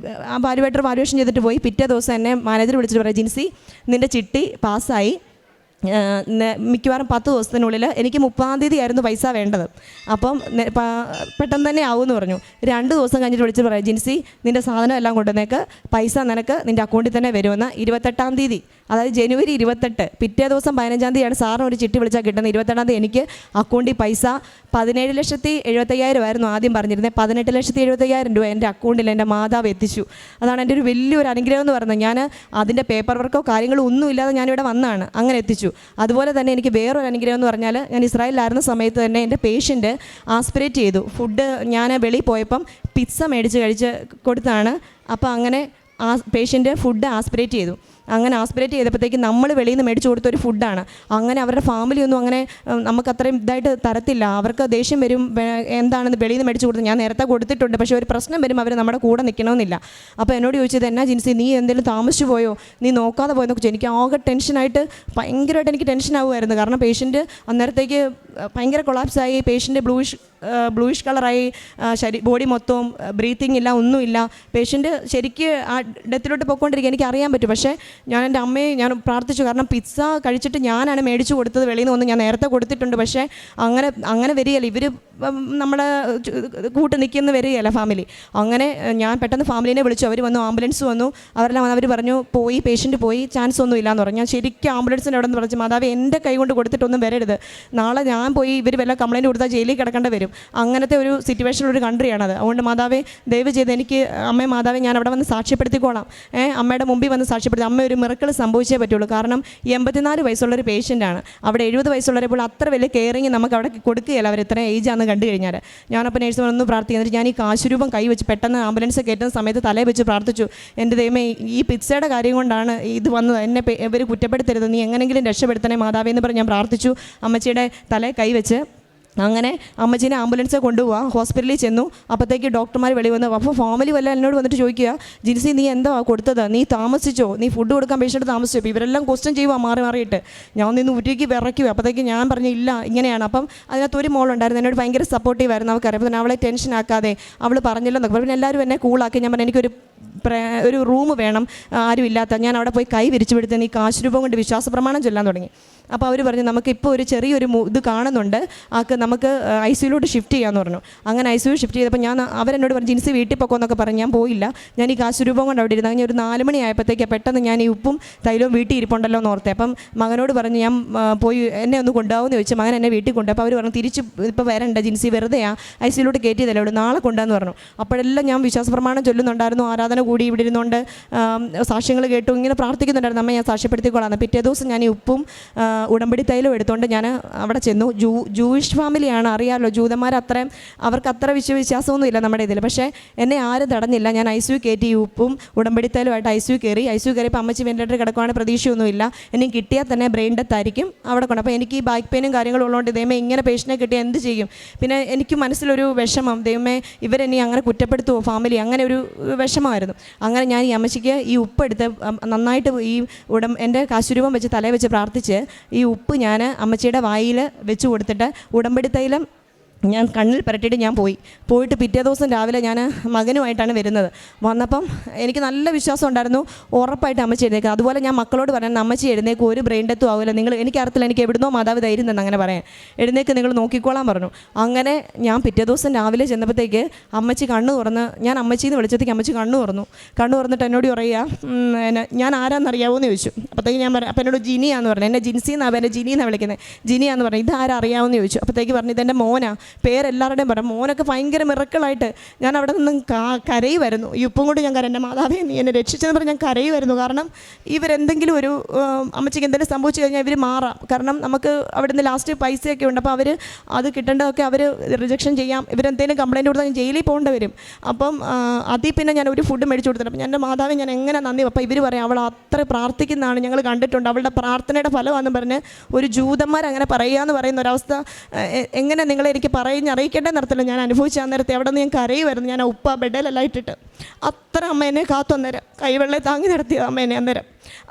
ആ വാലുവേഷൻ ചെയ്തിട്ട് പോയി. പിറ്റേ ദിവസം എന്നെ മാനേജർ വിളിച്ചിട്ട് പറയും ജിൻസി നിൻ്റെ ചിട്ടി പാസ്സായി, മിക്കവാറും 10 ദിവസത്തിനുള്ളിൽ എനിക്ക് 30-ാം തീയതി ആയിരുന്നു പൈസ വേണ്ടത്, അപ്പം പെട്ടെന്ന് തന്നെ ആവുമെന്ന് പറഞ്ഞു. 2 ദിവസം കഴിഞ്ഞിട്ട് വിളിച്ചിട്ട് പറയാം ജിൻസി നിൻ്റെ സാധനം എല്ലാം കൊണ്ടുവന്നേക്ക്, പൈസ നിനക്ക് നിൻ്റെ അക്കൗണ്ടിൽ തന്നെ വരുമെന്ന്. 28-ാം തീയതി അതായത് ജനുവരി 28, പിറ്റേ ദിവസം 15-ാം തീയതിയാണ് സാറിന് ഒരു ചിട്ടി വിളിച്ചാൽ കിട്ടുന്നത്. 28-ാം തീയതി എനിക്ക് അക്കൗണ്ടിൽ പൈസ 17,75,000 ആയിരുന്നു ആദ്യം പറഞ്ഞിരുന്നത്. 18,75,000 രൂപ എൻ്റെ അക്കൗണ്ടിൽ എൻ്റെ മാതാവ് എത്തിച്ചു. അതാണ് എൻ്റെ ഒരു വലിയൊരു അനുഗ്രഹം എന്ന് പറയുന്നത്. ഞാൻ അതിൻ്റെ പേപ്പർ വർക്കോ കാര്യങ്ങളോ ഒന്നുമില്ലാതെ ഞാനിവിടെ വന്നതാണ്, അങ്ങനെ എത്തിച്ചു. അതുപോലെ തന്നെ എനിക്ക് വേറൊരു അനുഗ്രഹം എന്ന് പറഞ്ഞാൽ ഞാൻ ഇസ്രായേലിലായിരുന്ന സമയത്ത് തന്നെ എൻ്റെ പേഷ്യൻ്റ് ആസ്പിറേറ്റ് ചെയ്തു. ഫുഡ് ഞാൻ വെളിയിൽ പോയപ്പം പിസ്സ മേടിച്ച് കഴിച്ച് കൊടുത്താണ്. അപ്പോൾ അങ്ങനെ ആ പേഷ്യൻ്റ് ഫുഡ് ആസ്പിറേറ്റ് ചെയ്തു. അങ്ങനെ ആസ്പിറേറ്റ് ചെയ്തപ്പോഴത്തേക്ക് നമ്മൾ വെളിയിൽ നിന്ന് മേടിച്ച് കൊടുത്തൊരു ഫുഡാണ്. അങ്ങനെ അവരുടെ ഫാമിലിയൊന്നും അങ്ങനെ നമുക്ക് അത്രയും ഇതായിട്ട് തരത്തില്ല. അവർക്ക് ദേഷ്യം വരും, എന്താണെന്ന് വെളിയിൽ നിന്ന് മേടിച്ച് കൊടുത്ത് ഞാൻ നേരത്തെ കൊടുത്തിട്ടുണ്ട്, പക്ഷേ ഒരു പ്രശ്നം വരും അവർ നമ്മുടെ കൂടെ നിൽക്കണമെന്നില്ല. അപ്പോൾ എന്നോട് ചോദിച്ചത് എന്നാ ജിൻസി നീ എന്തെങ്കിലും താമസിച്ചു പോയോ, നീ നോക്കാതെ പോയെന്നൊക്കെ ചോദിച്ചു. എനിക്ക് ആകെ ടെൻഷനായിട്ട് ഭയങ്കരമായിട്ട് എനിക്ക് ടെൻഷനാവുമായിരുന്നു. കാരണം പേഷ്യൻ്റ് അന്നേരത്തേക്ക് ഭയങ്കര കൊളാപ്സായി, പേഷ്യൻ്റ് ബ്ലൂയിഷ് കളറായി, ബോഡി മൊത്തവും ബ്രീത്തിങ് ഇല്ല, ഒന്നുമില്ല. പേഷ്യൻ്റ് ശരിക്ക് ആ ഡെത്തിലോട്ട് പോയിക്കൊണ്ടിരിക്കുക എനിക്കറിയാൻ പറ്റും. പക്ഷേ ഞാൻ എൻ്റെ അമ്മയെ ഞാൻ പ്രാർത്ഥിച്ചു, കാരണം പിസ്സ കഴിച്ചിട്ട് ഞാനാണ് മേടിച്ചു കൊടുത്തത്, വെളിയിൽ നിന്ന് വന്ന് ഞാൻ നേരത്തെ കൊടുത്തിട്ടുണ്ട്. പക്ഷേ അങ്ങനെ വരികയല്ല, ഇവർ നമ്മളെ കൂട്ട് നിൽക്കുന്ന വരികയല്ല ഫാമിലി. അങ്ങനെ ഞാൻ പെട്ടെന്ന് ഫാമിലിനെ വിളിച്ചു, അവർ വന്നു, ആംബുലൻസ് വന്നു, അവരെല്ലാം വന്ന് അവർ പറഞ്ഞു പേഷ്യൻ്റ് പോയി, ചാൻസ് ഒന്നും ഇല്ലാന്ന് പറഞ്ഞു. ഞാൻ ശരിക്കും ആംബുലൻസിൻ്റെ അവിടെ നിന്ന് പറഞ്ഞു മാതാവ് എൻ്റെ കൈ കൊണ്ട് കൊടുത്തിട്ടൊന്നും വരരുത്, നാളെ ഞാൻ ഞാൻ പോയി ഇവർ വല്ല കംപ്ലയിൻറ്റ് കൊടുത്താൽ ജയിലിൽ കിടക്കേണ്ടി വരും. അങ്ങനത്തെ ഒരു സിറ്റുവേഷനുള്ള കൺട്രിയാണത്. അതുകൊണ്ട് മാതാവേ ദയവ് ചെയ്ത് എനിക്ക് അമ്മയെ മാതാവേ ഞാൻ അവിടെ വന്ന് സാക്ഷ്യപ്പെടുത്തിക്കോളാം. അമ്മയുടെ മുമ്പിൽ വന്ന് സാക്ഷ്യപ്പെടുത്തി അമ്മ ഒരു മിറക്കിൾ സംഭവിച്ചേ പറ്റുള്ളൂ. കാരണം 84 വയസ്സുള്ളൊരു പേഷ്യൻ്റാണ്. അവിടെ 70 വയസ്സുള്ളപ്പോൾ അത്ര വലിയ കെയറിങ് നമുക്ക് അവിടെ കൊടുക്കുകയില്ല. അവർ ഇത്ര ഏജാന്ന് കണ്ടു കഴിഞ്ഞാൽ. ഞാനപ്പോൾ നേഴ്സ് ഒന്ന് പ്രാർത്ഥിക്കുന്നത് ഞാൻ ഈ കാശുരൂപം കൈവച്ച് പെട്ടെന്ന് ആംബുലൻസ് കയറ്റുന്ന സമയത്ത് തലേ വെച്ച് പ്രാർത്ഥിച്ചു, എൻ്റെ ദൈവമേ ഈ പിസ്സയുടെ കാര്യം കൊണ്ടാണ് ഇത് വന്നത്, എന്നെ ഇവർ കുറ്റപ്പെടുത്തരുത്, നീ എങ്ങനെയെങ്കിലും രക്ഷപ്പെടുത്തണേ മാതാവേ എന്ന് പറഞ്ഞ് ഞാൻ പ്രാർത്ഥിച്ചു. അമ്മച്ചിയുടെ തലേ കൈവച്ച് അങ്ങനെ അമ്മച്ചീനെ ആംബുലൻസ് കൊണ്ടുപോവാം. ഹോസ്പിറ്റലിൽ ചെന്നു. അപ്പോഴത്തേക്ക് ഡോക്ടർമാർ വെളി വന്നു. അപ്പോൾ ഫാമിലി വല്ല എന്നോട് വന്നിട്ട് ചോദിക്കുക, ജിൻസി നീ എന്താ കൊടുത്തത്, നീ താമസിച്ചോ, നീ ഫുഡ് കൊടുക്കാൻ പേഷ്യൻ്റ് താമസിച്ചോ? അപ്പോൾ ഇവരെല്ലാം ക്വസ്റ്റ്യൻ ചെയ്യുക മാറിയിട്ട്. ഞാൻ നിന്ന് ഉരുക്കി വിറയ്ക്കുക. അപ്പോഴത്തേക്ക് ഞാൻ പറഞ്ഞു ഇല്ല ഇങ്ങനെയാണ്. അപ്പം അതിനകത്ത് ഒരു മോളുണ്ടായിരുന്നു, എന്നോട് ഭയങ്കര സപ്പോർട്ടീവായിരുന്നു. അവർക്കറിയാം. അപ്പോൾ അവളെ ടെൻഷൻ ആക്കാതെ അവൾ പറഞ്ഞില്ലെന്നൊക്കെ പിന്നെ എല്ലാവരും എന്നെ കൂളാക്കി. ഞാൻ പറഞ്ഞു എനിക്കൊരു റൂം വേണം, ആരും ഇല്ലാത്ത. ഞാൻ അവിടെ പോയി കൈ വിരിച്ചു പിടുത്ത് നീ കാശ് രൂപം കൊണ്ട് വിശ്വാസ പ്രമാണം ചൊല്ലാൻ തുടങ്ങി. അപ്പോൾ അവർ പറഞ്ഞു നമുക്കിപ്പോൾ ഒരു ചെറിയൊരു ഇത് കാണുന്നുണ്ട്, നമുക്ക് ICUലോട്ട് ഷിഫ്റ്റ് ചെയ്യാമെന്ന് പറഞ്ഞു. അങ്ങനെ ICU ഷിഫ്റ്റ് ചെയ്തപ്പോൾ അവരെന്നോട് പറഞ്ഞു ജിൻസി വീട്ടിൽ പൊക്കോന്നൊക്കെ പറഞ്ഞു. ഞാൻ പോയില്ല. ഞാൻ ഈ കാശ് രൂപം കൊണ്ട് അവിടെ ഇരുന്ന് അങ്ങനെ ഒരു 4 മണി ആയപ്പോഴത്തേക്ക് പെട്ടെന്ന് ഞാൻ ഈ ഉപ്പും തൈലവും വീട്ടിൽ ഇരിപ്പുണ്ടല്ലോ എന്ന് ഓർത്തേ. അപ്പം മകനോട് പറഞ്ഞു ഞാൻ പോയി എന്നെ ഒന്ന് കൊണ്ടുപോകുമെന്ന് ചോദിച്ചു. മകൻ എന്നെ വീട്ടിൽ കൊണ്ടുപോയി. അപ്പോൾ അവർ പറഞ്ഞു തിരിച്ച് ഇപ്പോൾ വരണ്ട ജിൻസി, വെറുതെ ICUലോട്ട് കയറ്റിയതല്ലേ ഉള്ളൂ, നാളെ കൊണ്ടുവന്ന് പറഞ്ഞു. അപ്പോഴെല്ലാം ഞാൻ വിശ്വാസ പ്രമാണം ചൊല്ലുന്നുണ്ടായിരുന്നു, ആരാധന കൂടി ഇവിടെ ഇരുന്നുകൊണ്ട് സാക്ഷ്യങ്ങൾ കേട്ടു, ഇങ്ങനെ പ്രാർത്ഥിക്കുന്നുണ്ടായിരുന്നു. അമ്മ ഞാൻ സാക്ഷ്യപ്പെടുത്തിക്കൊള്ളാം. പിറ്റേ ദിവസം ഞാൻ ഈ ഉപ്പും ഉടമ്പടി തൈലം എടുത്തുകൊണ്ട് ഞാൻ അവിടെ ചെന്നു. ജൂയിഷ് ഫാമിലിയാണ്, അറിയാമല്ലോ, ജൂതന്മാർ അവർക്ക് അത്ര വിശ്വാസമൊന്നും ഇല്ല നമ്മുടെ ഇതിൽ. പക്ഷേ എന്നെ ആരും തടഞ്ഞില്ല. ഞാൻ ICU കയറ്റി ഉപ്പും ഉടമ്പടി തൈലമായിട്ട് ICU കയറിയപ്പോൾ അമ്മച്ചി വെന്റിലേറ്റർ കിടക്കുവാണ്, പ്രതീക്ഷയൊന്നുമില്ല. എനിക്ക് കിട്ടിയാൽ തന്നെ ബ്രെയിൻ ഡെത്ത് ആയിരിക്കും അവിടെ കൊണ്ട്. അപ്പോൾ എനിക്ക് ഈ ബാക്ക് പെയിനും കാര്യങ്ങളും ഉള്ളതുകൊണ്ട് ദൈവമേ ഇങ്ങനെ പേഷ്യനെ കിട്ടിയാൽ എന്ത് ചെയ്യും? പിന്നെ എനിക്ക് മനസ്സിലൊരു വിഷമം, ദൈവമേ ഇവരെന്നെ അങ്ങനെ കുറ്റപ്പെടുത്തുമോ ഫാമിലി, അങ്ങനെ ഒരു വിഷമമായിരുന്നു. അങ്ങനെ ഞാൻ ഈ അമ്മച്ചിക്ക് ഈ ഉപ്പെടുത്ത് നന്നായിട്ട് എൻ്റെ കാശുരൂപം വെച്ച് തലയിൽ വെച്ച് പ്രാർത്ഥിച്ച് ഈ ഉപ്പ് ഞാൻ അമ്മച്ചിയുടെ വായിൽ വെച്ച് കൊടുത്തിട്ട് ഉടമ്പടി തൈലം ഞാൻ കണ്ണിൽ പുരട്ടിയിട്ട് ഞാൻ പോയിട്ട് പിറ്റേ ദിവസം രാവിലെ ഞാൻ മകനുമായിട്ടാണ് വരുന്നത്. വന്നപ്പം എനിക്ക് നല്ല വിശ്വാസം ഉണ്ടായിരുന്നു, ഉറപ്പായിട്ട് അമ്മച്ചി എഴുന്നേക്കുക. അതുപോലെ ഞാൻ മക്കളോട് പറയുന്നത് അമ്മച്ചി എഴുന്നേക്കും, ഒരു ബ്രെയിൻ ഡെത്തും ആവില്ല, എനിക്കറിയത്തില്ല, എനിക്ക് എവിടുന്നോ മാതാവ് ധൈര്യം തന്നെ അങ്ങനെ പറയാൻ, എഴുന്നേക്ക് നിങ്ങൾ നോക്കിക്കോളാൻ പറഞ്ഞു. അങ്ങനെ ഞാൻ പിറ്റേ ദിവസം രാവിലെ ചെന്നപ്പോഴത്തേക്ക് അമ്മച്ചി കണ്ണു തുറന്ന്, ഞാൻ അമ്മച്ചിന്ന് വിളിച്ചത്തേക്ക് അമ്മച്ചി കണ്ണു തുറന്നിട്ട് എന്നോട് പറയുക ഞാൻ ആരാന്നറിയാവോ എന്ന് ചോദിച്ചു. അപ്പോഴത്തേക്ക് ഞാൻ അപ്പം എന്നോട് ജിനിയാന്ന് പറഞ്ഞു. എന്നെ ജിൻസി എന്നാണ്, എന്നെ ജിനിയെന്നാണ് വിളിക്കുന്നത്. ജിനിയാന്ന് പറഞ്ഞു. ഇതാരാ അറിയാമെന്ന് ചോദിച്ചു. അപ്പോഴത്തേക്ക് പറഞ്ഞു ഇതെൻ്റെ മോനാ, പേരെല്ലാവരുടെയും പറഞ്ഞു. മോനൊക്കെ ഭയങ്കര മിറക്കിളായിട്ട് ഞാൻ അവിടെ നിന്ന് കരയുമായിരുന്നു. ഈ ഉപ്പും കൊണ്ട് ഞാൻ എൻ്റെ മാതാവേ നീ എന്നെ രക്ഷിച്ചെന്ന് പറഞ്ഞ് ഞാൻ കരയുമായിരുന്നു. കാരണം ഇവരെന്തെങ്കിലും ഒരു അമ്മച്ചിക്ക് എന്തെങ്കിലും സംഭവിച്ചു കഴിഞ്ഞാൽ ഇവർ മാറാം. കാരണം നമുക്ക് അവിടെ നിന്ന് ലാസ്റ്റ് പൈസയൊക്കെ ഉണ്ട്. അപ്പോൾ അവർ അത് കിട്ടേണ്ടതൊക്കെ അവർ റിജക്ഷൻ ചെയ്യാം. ഇവരെന്തെങ്കിലും കംപ്ലയിൻറ്റ് കൊടുത്താൽ ഞാൻ ജയിലിൽ പോകേണ്ടി വരും. അപ്പം അതിൽ പിന്നെ ഞാൻ ഒരു ഫുഡ് മേടിച്ചു കൊടുത്തിട്ട് അപ്പം എൻ്റെ മാതാവേ ഞാൻ എങ്ങനെ നന്ദി. അപ്പോൾ ഇവർ പറയാം അവൾ അത്ര പ്രാർത്ഥിക്കുന്നതാണ്, ഞങ്ങൾ കണ്ടിട്ടുണ്ട്, അവളുടെ പ്രാർത്ഥനയുടെ ഫലമാണെന്ന് പറഞ്ഞ് ഒരു ജൂതന്മാർ അങ്ങനെ പറയുക എന്ന് പറയുന്ന ഒരവസ്ഥ എങ്ങനെ നിങ്ങളെ എനിക്ക് അറിയിക്കേണ്ട നിർത്തില്ല. ഞാൻ അനുഭവിച്ച നേരത്തെ അവിടെ നിന്ന് ഞാൻ കരയുമായിരുന്നു. ഞാൻ ഉപ്പ ബെഡേലെല്ലാം ഇട്ടിട്ട് അത്ര അമ്മ എന്നെ കാത്തു അന്നേരം, കൈവെള്ളയെ താങ്ങി നടത്തിയ അമ്മ എന്നെ അന്നേരം.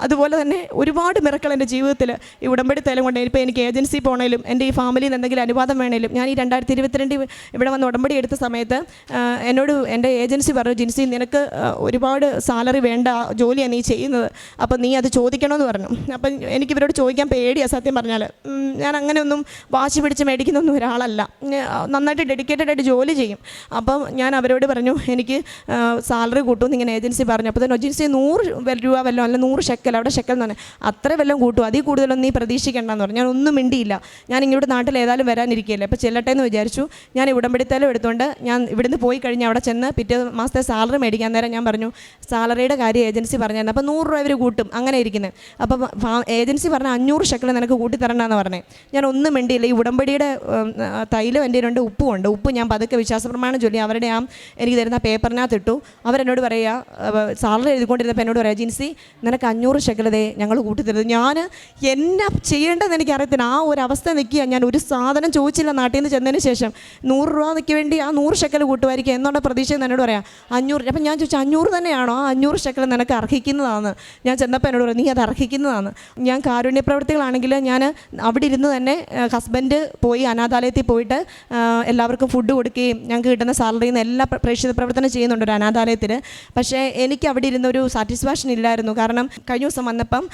അതുപോലെ തന്നെ ഒരുപാട് മിറക്കൾ എൻ്റെ ജീവിതത്തിൽ ഈ ഉടമ്പടി തൈലം കൊണ്ട്. ഇപ്പോൾ എനിക്ക് ഏജൻസി പോകണേലും എൻ്റെ ഈ ഫാമിലിയിൽ നിന്ന് എന്തെങ്കിലും അനുവാദം വേണേലും ഞാൻ ഈ 2022 ഇവിടെ വന്ന് ഉടമ്പടി എടുത്ത സമയത്ത് എന്നോട് എൻ്റെ ഏജൻസി പറഞ്ഞു ജിൻസി നിനക്ക് ഒരുപാട് സാലറി വേണ്ട ജോലിയാണ് നീ ചെയ്യുന്നത്, അപ്പം നീ അത് ചോദിക്കണമെന്ന് പറഞ്ഞു. അപ്പം എനിക്കിവരോട് ചോദിക്കാൻ പേടിയാണ് സത്യം പറഞ്ഞാൽ. ഞാൻ അങ്ങനെയൊന്നും വാശി പിടിച്ച് മേടിക്കുന്നൊന്നും ഒരാളല്ല, നന്നായിട്ട് ഡെഡിക്കേറ്റഡ് ആയിട്ട് ജോലി ചെയ്യും. അപ്പം ഞാൻ അവരോട് പറഞ്ഞു എനിക്ക് സാലറി കൂട്ടുമെന്ന് ഇങ്ങനെ ഏജൻസി പറഞ്ഞു. അപ്പോൾ തന്നെ ഏജൻസി 100 രൂപ വല്ലതും അല്ല 100 ഷെക്കൽ, അവിടെ ഷെക്കൽ എന്ന് പറഞ്ഞാൽ അത്ര വല്ലതും കൂട്ടും, അതിൽ കൂടുതലൊന്നും നീ പ്രതീക്ഷിക്കേണ്ടെന്ന് പറഞ്ഞു. ഞാൻ ഒന്നും മിണ്ടിയില്ല. ഞാൻ ഇങ്ങോട്ട് നാട്ടിൽ ഏതായാലും വരാനിരിക്കുകയല്ലേ, അപ്പോൾ ചെല്ലട്ടെ എന്ന് വിചാരിച്ചു. ഞാൻ ഉടമ്പടിത്തേലും എടുത്തുകൊണ്ട് ഞാൻ ഇവിടുന്ന് പോയി കഴിഞ്ഞ് അവിടെ ചെന്ന് പിറ്റേ മാസത്തെ സാലറി മേടിക്കാൻ നേരം ഞാൻ പറഞ്ഞു സാലറിയുടെ കാര്യം ഏജൻസി പറഞ്ഞായിരുന്നു. അപ്പോൾ 100 രൂപ ഇവർ കൂട്ടും അങ്ങനെ ഇരിക്കുന്നത്. അപ്പോൾ ഏജൻസി പറഞ്ഞ 500 ഷെക്കൽ നിനക്ക് കൂട്ടി തരണ്ടെന്ന് പറഞ്ഞേ. ഞാൻ ഒന്നും മിണ്ടിയില്ല. ഈ ഉടമ്പടിയുടെ തൈലം എൻ്റെ ഉണ്ട്, ഉപ്പുണ്ട്. ഉപ്പ് ഞാൻ പതുക്കെ വിശ്വാസപ്രമാണം ചൊല്ലി അവരുടെ എനിക്ക് തരുന്ന പേപ്പറിനകത്ത് ഇട്ടു. അവരെന്നോട് പറയുക സാലറി എഴുതിക്കൊണ്ടിരുന്നപ്പോൾ എന്നോട് പറയാം ജിൻസി നിനക്ക് 500 ഷെക്കലതേ ഞങ്ങൾ കൂട്ടിത്തരുന്നത്. ഞാൻ എന്നാ ചെയ്യേണ്ടതെന്ന് എനിക്കറിയത്തില്ല. ആ ഒരു അവസ്ഥ നിൽക്കുക. ഞാൻ ഒരു സാധനം ചോദിച്ചില്ല നാട്ടിൽ നിന്ന് ചെന്നതിന് ശേഷം. 100 രൂപയ്ക്ക് വേണ്ടി ആ 100 ഷെക്കൽ കൂട്ടുമായിരിക്കും എന്നുള്ള പ്രതീക്ഷ എന്നോട് പറയാം 500. അപ്പം ഞാൻ ചോദിച്ചു 500 തന്നെയാണോ? ആ 500 ഷെക്കൽ നിനക്ക് അർഹിക്കുന്നതാണ്. ഞാൻ ചെന്നപ്പോൾ എന്നോട് പറയും നീ അത് അർഹിക്കുന്നതാണ്. ഞാൻ കാരുണ്യ പ്രവർത്തികളാണെങ്കിൽ ഞാൻ അവിടെ ഇരുന്ന് തന്നെ ഹസ്ബൻഡ് പോയി അനാഥാലയത്തിൽ പോയിട്ട് എല്ലാവർക്കും ഫുഡ് കൊടുക്കുകയും ഞങ്ങൾക്ക് കിട്ടുന്ന സാലറിയിൽ നിന്ന് എല്ലാ പ്രേക്ഷിത പ്രവർത്തനം ചെയ്യുന്നുണ്ട് ഒരു അനാഥാലയത്തിൽ. പക്ഷേ എനിക്ക് അവിടെ ഇരുന്നൊരു സാറ്റിസ്ഫാക്ഷൻ ഇല്ലായിരുന്നു. കാരണം കഴിഞ്ഞ ദിവസം വന്നപ്പം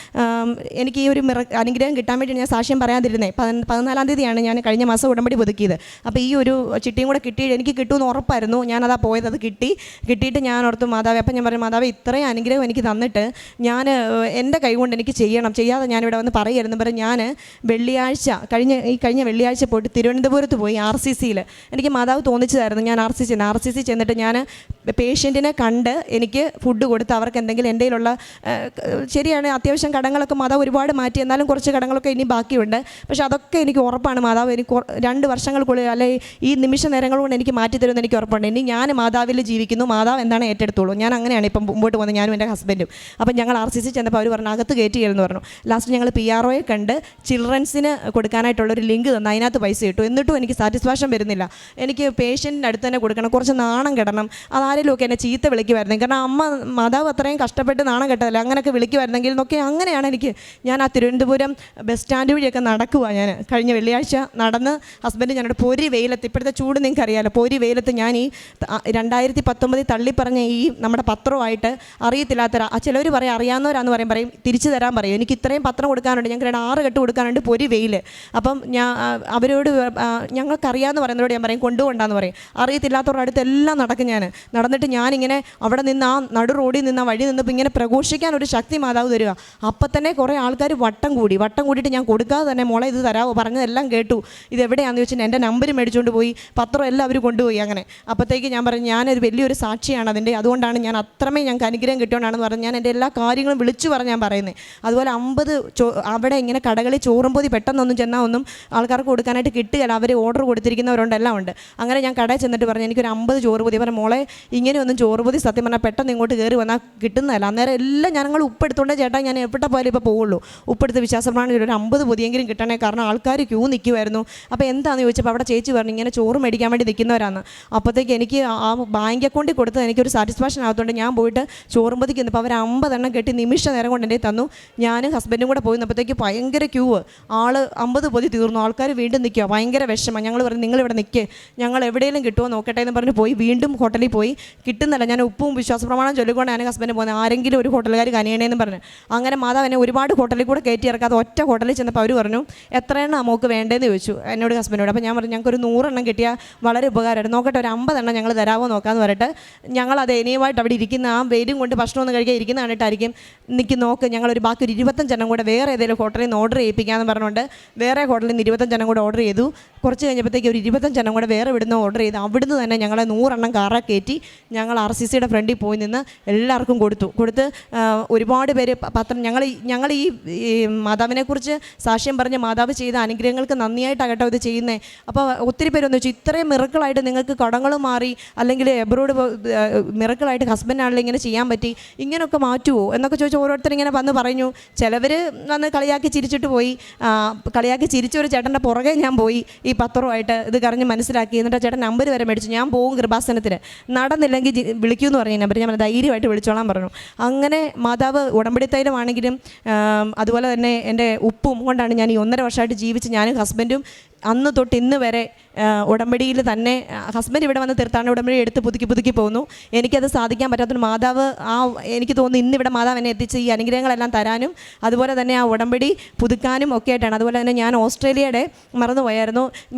എനിക്ക് ഈ ഒരു അനുഗ്രഹം കിട്ടാൻ വേണ്ടി ഞാൻ സാക്ഷ്യം പറയാതിരുന്നേ. 14-ാം തീയതിയാണ് ഞാൻ കഴിഞ്ഞ മാസം ഉടമ്പടി പുതുക്കിയത്. അപ്പോൾ ഈ ഒരു ചിട്ടിയും കൂടെ കിട്ടി എനിക്ക് കിട്ടുമെന്ന് ഉറപ്പായിരുന്നു. ഞാനതാ പോയത്, അത് കിട്ടിയിട്ട് ഞാൻ ഓർത്തു മാതാവേ, അപ്പം ഞാൻ പറഞ്ഞു മാതാവേ ഇത്രയും അനുഗ്രഹം എനിക്ക് തന്നിട്ട് ഞാൻ എൻ്റെ കൈകൊണ്ട് എനിക്ക് ചെയ്യണം, ചെയ്യാതെ ഞാനിവിടെ വന്ന് പറയുമായിരുന്നു. പറഞ്ഞ് ഞാൻ കഴിഞ്ഞ വെള്ളിയാഴ്ച പോയിട്ട് തിരുവനന്തപുരത്ത് പോയി RCCയിൽ എനിക്ക് മാതാവ് തോന്നിച്ചതായിരുന്നു. ഞാൻ RCC ചെന്നിട്ട് ഞാൻ പേഷ്യൻറ്റിനെ കണ്ട് എനിക്ക് ഫുഡ് കൊടുത്ത് അവർക്ക് എന്തെങ്കിലും എൻ്റെ കയ്യിലുള്ള ശരിയാണ് അത്യാവശ്യം കടങ്ങളൊക്കെ മാതാവ് ഒരുപാട് മാറ്റി, എന്നാലും കുറച്ച് കടങ്ങളൊക്കെ ഇനി ബാക്കിയുണ്ട്. പക്ഷേ അതൊക്കെ എനിക്ക് ഉറപ്പാണ് മാതാവ് എനിക്ക് 2 വർഷങ്ങൾക്കുള്ളിൽ അല്ലെങ്കിൽ ഈ നിമിഷ നേരങ്ങൾ കൊണ്ട് എനിക്ക് മാറ്റി തരുമെന്ന് എനിക്ക് ഉറപ്പുണ്ട്. ഇനി ഞാൻ മാതാവിൽ ജീവിക്കുന്നു, മാതാവ് എന്താണ് ഏറ്റെടുത്തോളൂ. ഞാൻ അങ്ങനെയാണ് ഇപ്പം മുമ്പോട്ട് പോകുന്നത്, ഞാനും എൻ്റെ ഹസ്ബൻഡും. അപ്പം ഞങ്ങൾ RCC ചെന്നപ്പോൾ അവർ പറഞ്ഞു അകത്ത് കയറ്റിയെന്ന് പറഞ്ഞു. ലാസ്റ്റ് ഞങ്ങൾ PROയെ കണ്ട് ചിൽഡ്രൻസിന് കൊടുക്കാനായിട്ടുള്ളൊരു ലിങ്ക് തന്നു, അതിനകത്ത് പൈസ കിട്ടും. എന്നിട്ടും എനിക്ക് സാറ്റിസ്ഫാക്ഷൻ വരുന്നില്ല. എനിക്ക് പേഷ്യൻറ്റിൻ്റെ അടുത്ത് തന്നെ കൊടുക്കണം, കുറച്ച് നാണം കെടണം. അതാരെങ്കിലുമൊക്കെ എന്നെ ചീത്ത വിളിക്കുമായിരുന്നു. കാരണം അമ്മ മാതാവ് അത്രയും കഷ്ടപ്പെട്ട് നാണം കെട്ടതല്ല, അങ്ങനെയൊക്കെ വിളിക്കുമായിരുന്നെങ്കിൽ എന്നൊക്കെ അങ്ങനെയാണ് ഞാൻ ആ തിരുവനന്തപുരം ബസ് സ്റ്റാൻഡ് വഴിയൊക്കെ നടക്കുക. ഞാൻ കഴിഞ്ഞ വെള്ളിയാഴ്ച നടന്ന് ഹസ്ബൻഡ് ഞാനോട് പൊരി വെയിലത്ത്, ഇപ്പോഴത്തെ ചൂട് നിങ്ങൾക്ക് അറിയാമല്ലോ, പൊരി വെയിലത്ത് ഞാൻ ഈ 2019 തള്ളിപ്പറഞ്ഞ ഈ നമ്മുടെ പത്രമായിട്ട് അറിയത്തില്ലാത്ത ചിലവർ പറയും അറിയാവുന്നവരാന്ന് പറയും തിരിച്ചു തരാൻ പറയും. എനിക്ക് ഇത്രയും പത്രം കൊടുക്കാനുണ്ട്, ഞങ്ങൾക്ക് 6 കെട്ട് കൊടുക്കാനുണ്ട്, പൊരി വെയിൽ. അപ്പം അവരോട് ഞങ്ങൾക്കറിയാമെന്ന് പറയുന്നവരോട് ഞാൻ പറയും കൊണ്ടുപോകണ്ടെന്ന് പറയും. അറിയത്തില്ലാത്തവരുടെ അടുത്ത് എല്ലാം നടന്നിട്ട് ഞാനിങ്ങനെ അവിടെ നിന്ന് ആ നടു റോഡിൽ നിന്ന് വഴി നിന്നപ്പോൾ ഇങ്ങനെ പ്രഘോഷിക്കാൻ ഒരു ശക്തി മാതാവ് തരിക. അപ്പം തന്നെ കുറേ ആൾക്കാർ വട്ടം കൂടിയിട്ട് ഞാൻ കൊടുക്കാതെ തന്നെ മോളെ ഇത് തരാമോ പറഞ്ഞതെല്ലാം കേട്ടു. ഇതെവിടെയാണെന്ന് ചോദിച്ചാൽ എൻ്റെ നമ്പർ മേടിച്ചുകൊണ്ട് പോയി, പത്രം എല്ലാം അവർ കൊണ്ടുപോയി. അങ്ങനെ അപ്പോഴത്തേക്ക് ഞാൻ പറഞ്ഞു ഞാനൊരു വലിയൊരു സാക്ഷിയാണ് അതിൻ്റെ, അതുകൊണ്ടാണ് ഞാൻ അത്രമേ ഞങ്ങൾക്ക് അനുഗ്രഹം കിട്ടുകൊണ്ടാണെന്ന് പറഞ്ഞ് ഞാൻ എൻ്റെ എല്ലാ കാര്യങ്ങളും വിളിച്ചു പറഞ്ഞ് ഞാൻ പറയുന്നത്. അതുപോലെ 50 അവിടെ ഇങ്ങനെ കടകളിൽ ചോറും പൊതി പെട്ടെന്നൊന്നും ചെന്നാൽ ഒന്നും ആൾക്കാർക്ക് കൊടുക്കാനായിട്ട് കിട്ടുകയില്ല, അവർ ഓർഡർ കൊടുത്തിരിക്കുന്നവരുണ്ട്, എല്ലാം ഉണ്ട്. അങ്ങനെ ഞാൻ കടയിൽ ചെന്നിട്ട് പറഞ്ഞു എനിക്കൊരു 50 ചോറ് പൊതി. പറഞ്ഞു മോളെ ഇങ്ങനെയൊന്നും ചോറ് പൊതി സത്യം പറഞ്ഞാൽ പെട്ടെന്ന് ഇങ്ങോട്ട് കയറി വന്നാൽ കിട്ടുന്നതല്ല. അന്നേരം എല്ലാം ഞങ്ങൾ ഉപ്പെടുത്തോണ്ടേ ചേട്ടാ ഞാൻ എവിടെ പോയാലും ഇപ്പോൾ പോവുള്ളൂ, ഉപ്പെടുത്ത് വിശ്വാസപ്രമാണം ഒരു 50 പൊതിയെങ്കിലും കിട്ടണേ, കാരണം ആൾക്കാർ ക്യൂ നിൽക്കുമായിരുന്നു. അപ്പോൾ എന്താണെന്ന് ചോദിച്ചപ്പോൾ അവിടെ ചേച്ചി പറഞ്ഞു ഇങ്ങനെ ചോറ് മേടിക്കാൻ വേണ്ടി നിൽക്കുന്നവരാണ്. അപ്പോഴത്തേക്ക് എനിക്ക് ആ ബാങ്ക് അക്കൗണ്ടിൽ കൊടുത്തത് എനിക്കൊരു സാറ്റിസ്ഫാക്ഷൻ ആകത്തോണ്ട് ഞാൻ പോയിട്ട് ചോറും പൊതിക്ക് നിന്നപ്പോൾ അവർ 50 എണ്ണം കെട്ടി നിമിഷ നേരം കൊണ്ട് എൻ്റെ തന്നു. ഞാനും ഹസ്ബൻഡും കൂടെ പോയി നിന്നപ്പോഴത്തേക്ക് ഭയങ്കര ക്യൂ, 50 പൊതി തീർന്നു, ആൾക്കാർ വീണ്ടും നിൽക്കുക, ഭയങ്കര വിഷമം. ഞങ്ങൾ പറഞ്ഞു നിങ്ങളിവിടെ നിൽക്കേ, ഞങ്ങൾ എവിടെയെങ്കിലും കിട്ടുമോ നോക്കട്ടെ എന്ന് പറഞ്ഞ് പോയി വീണ്ടും ഹോട്ടലിൽ പോയി. കിട്ടുന്നില്ല. ഞാൻ ഉപ്പും വിശ്വാസപ്രമാണം ചൊല്ലിക്കൊണ്ട് ഞാൻ ഹസ്ബൻഡ് പോകുന്നത്, ആരെങ്കിലും ഒരു ഹോട്ടലുകാർ കനിയണേന്ന് പറഞ്ഞു. അങ്ങനെ മാതാവ് എന്നെ ഒരുപാട് ഹോട്ടലിൽ കൂടെ കയറ്റി ഇറക്കാതെ ഒറ്റ ഹോട്ടലിൽ ചെന്നപ്പോൾ അവർ പറഞ്ഞു എത്ര എണ്ണം നമുക്ക് വേണ്ടതെന്ന് ചോദിച്ചു എന്നോട് ഹസ്ബൻഡോട്. അപ്പോൾ ഞാൻ പറഞ്ഞു ഞങ്ങൾക്കൊരു 100 എണ്ണം കിട്ടിയാൽ വളരെ ഉപകാരമായിരുന്നു, നോക്കട്ടെ ഒരു 50 എണ്ണം ഞങ്ങൾ തരാമോ നോക്കാമെന്ന് പറഞ്ഞിട്ട് ഞങ്ങൾ അത് ദയനീയമായിട്ട് അവിടെ ഇരിക്കുന്ന ആ വെയിലും കൊണ്ട് ഭക്ഷണമൊന്നും കഴിക്കാൻ ഇരിക്കുന്ന കണ്ടിട്ടായിരിക്കും നോക്ക് ഞങ്ങളൊരു ബാക്കി ഒരു 25 എണ്ണം കൂടെ വേറെ ഏതെങ്കിലും ഹോട്ടലിൽ നിന്ന് ഓർഡർ ചെയ്യിപ്പിക്കാമെന്ന് പറഞ്ഞുകൊണ്ട് വേറെ ഹോട്ടലിൽ നിന്ന് 25 എണ്ണം കൂടെ ഓർഡർ ചെയ്തു. കുറച്ച് കഴിഞ്ഞപ്പോഴത്തേക്ക് ഒരു 25 എണ്ണം കൂടെ വേറെ ഇവിടുന്ന് ഓർഡർ ചെയ്ത് അവിടുന്ന് തന്നെ ഞങ്ങളെ 100 എണ്ണം കാറ കയറ്റി ഞങ്ങൾ RCCയുടെ ഫ്രണ്ടിൽ പോയി നിന്ന് എല്ലാവർക്കും കൊടുത്ത് ഒരുപാട് പേര് പത്രം ഞങ്ങൾ ഈ മാതാവിനെക്കുറിച്ച് സാക്ഷ്യം പറഞ്ഞ് മാതാവ് ചെയ്ത അനുഗ്രഹങ്ങൾക്ക് നന്ദിയായിട്ടാകട്ടോ ഇത് ചെയ്യുന്നത്. അപ്പോൾ ഒത്തിരി പേരൊന്ന് വെച്ചു ഇത്രയും മിറക്കിളായിട്ട് നിങ്ങൾക്ക് കടങ്ങൾ മാറി അല്ലെങ്കിൽ എബ്രോഡ് മിറക്കിളായിട്ട് ഹസ്ബൻഡാണെങ്കിലും ഇങ്ങനെ ചെയ്യാൻ പറ്റി, ഇങ്ങനെയൊക്കെ മാറ്റുമോ എന്നൊക്കെ ചോദിച്ച് ഓരോരുത്തർ ഇങ്ങനെ വന്ന് പറഞ്ഞു. ചിലവർ വന്ന് കളിയാക്കി ചിരിച്ചിട്ട് പോയി. കളിയാക്കി ചിരിച്ച ഒരു ചേട്ടൻ്റെ പുറകെ ഞാൻ പോയി ഈ പത്രമായിട്ട് ഇത് കറിഞ്ഞ് മനസ്സിലാക്കി. എന്നിട്ട് ചേട്ടൻ നമ്പർ വരെ മേടിച്ചു. ഞാൻ പോകും കൃപാസനത്തിന്, നടന്നില്ലെങ്കിൽ വിളിക്കുമെന്ന് പറഞ്ഞു നമ്പർ. ഞാൻ ധൈര്യമായിട്ട് വിളിച്ചോളാൻ പറഞ്ഞു. അങ്ങനെ മാതാവ് ഉടമ്പടി തൈലമാണെങ്കിലും അതുപോലെ തന്നെ എൻ്റെ ഉപ്പും കൊണ്ടാണ് ഞാൻ ഈ 1.5 വർഷമായിട്ട് ജീവിച്ച് ഞാനും ഹസ്ബൻഡും അന്ന് തൊട്ട് ഇന്ന് വരെ ഉടമ്പടിയിൽ തന്നെ. ഹസ്ബൻഡ് ഇവിടെ വന്ന് തീർത്ഥാടന ഉടമ്പടി എടുത്ത് പുതുക്കി പോകുന്നു. എനിക്കത് സാധിക്കാൻ പറ്റാത്തതുകൊണ്ട് മാതാവ് എനിക്ക് തോന്നുന്നു ഇന്നിവിടെ മാതാവ് എന്നെ എത്തിച്ച് ഈ അനുഗ്രഹങ്ങളെല്ലാം തരാനും അതുപോലെ തന്നെ ആ ഉടമ്പടി പുതുക്കാനും ഒക്കെ ആയിട്ടാണ്. അതുപോലെ തന്നെ ഞാൻ ഓസ്ട്രേലിയയുടെ മറന്നുപോയായിരുന്നു.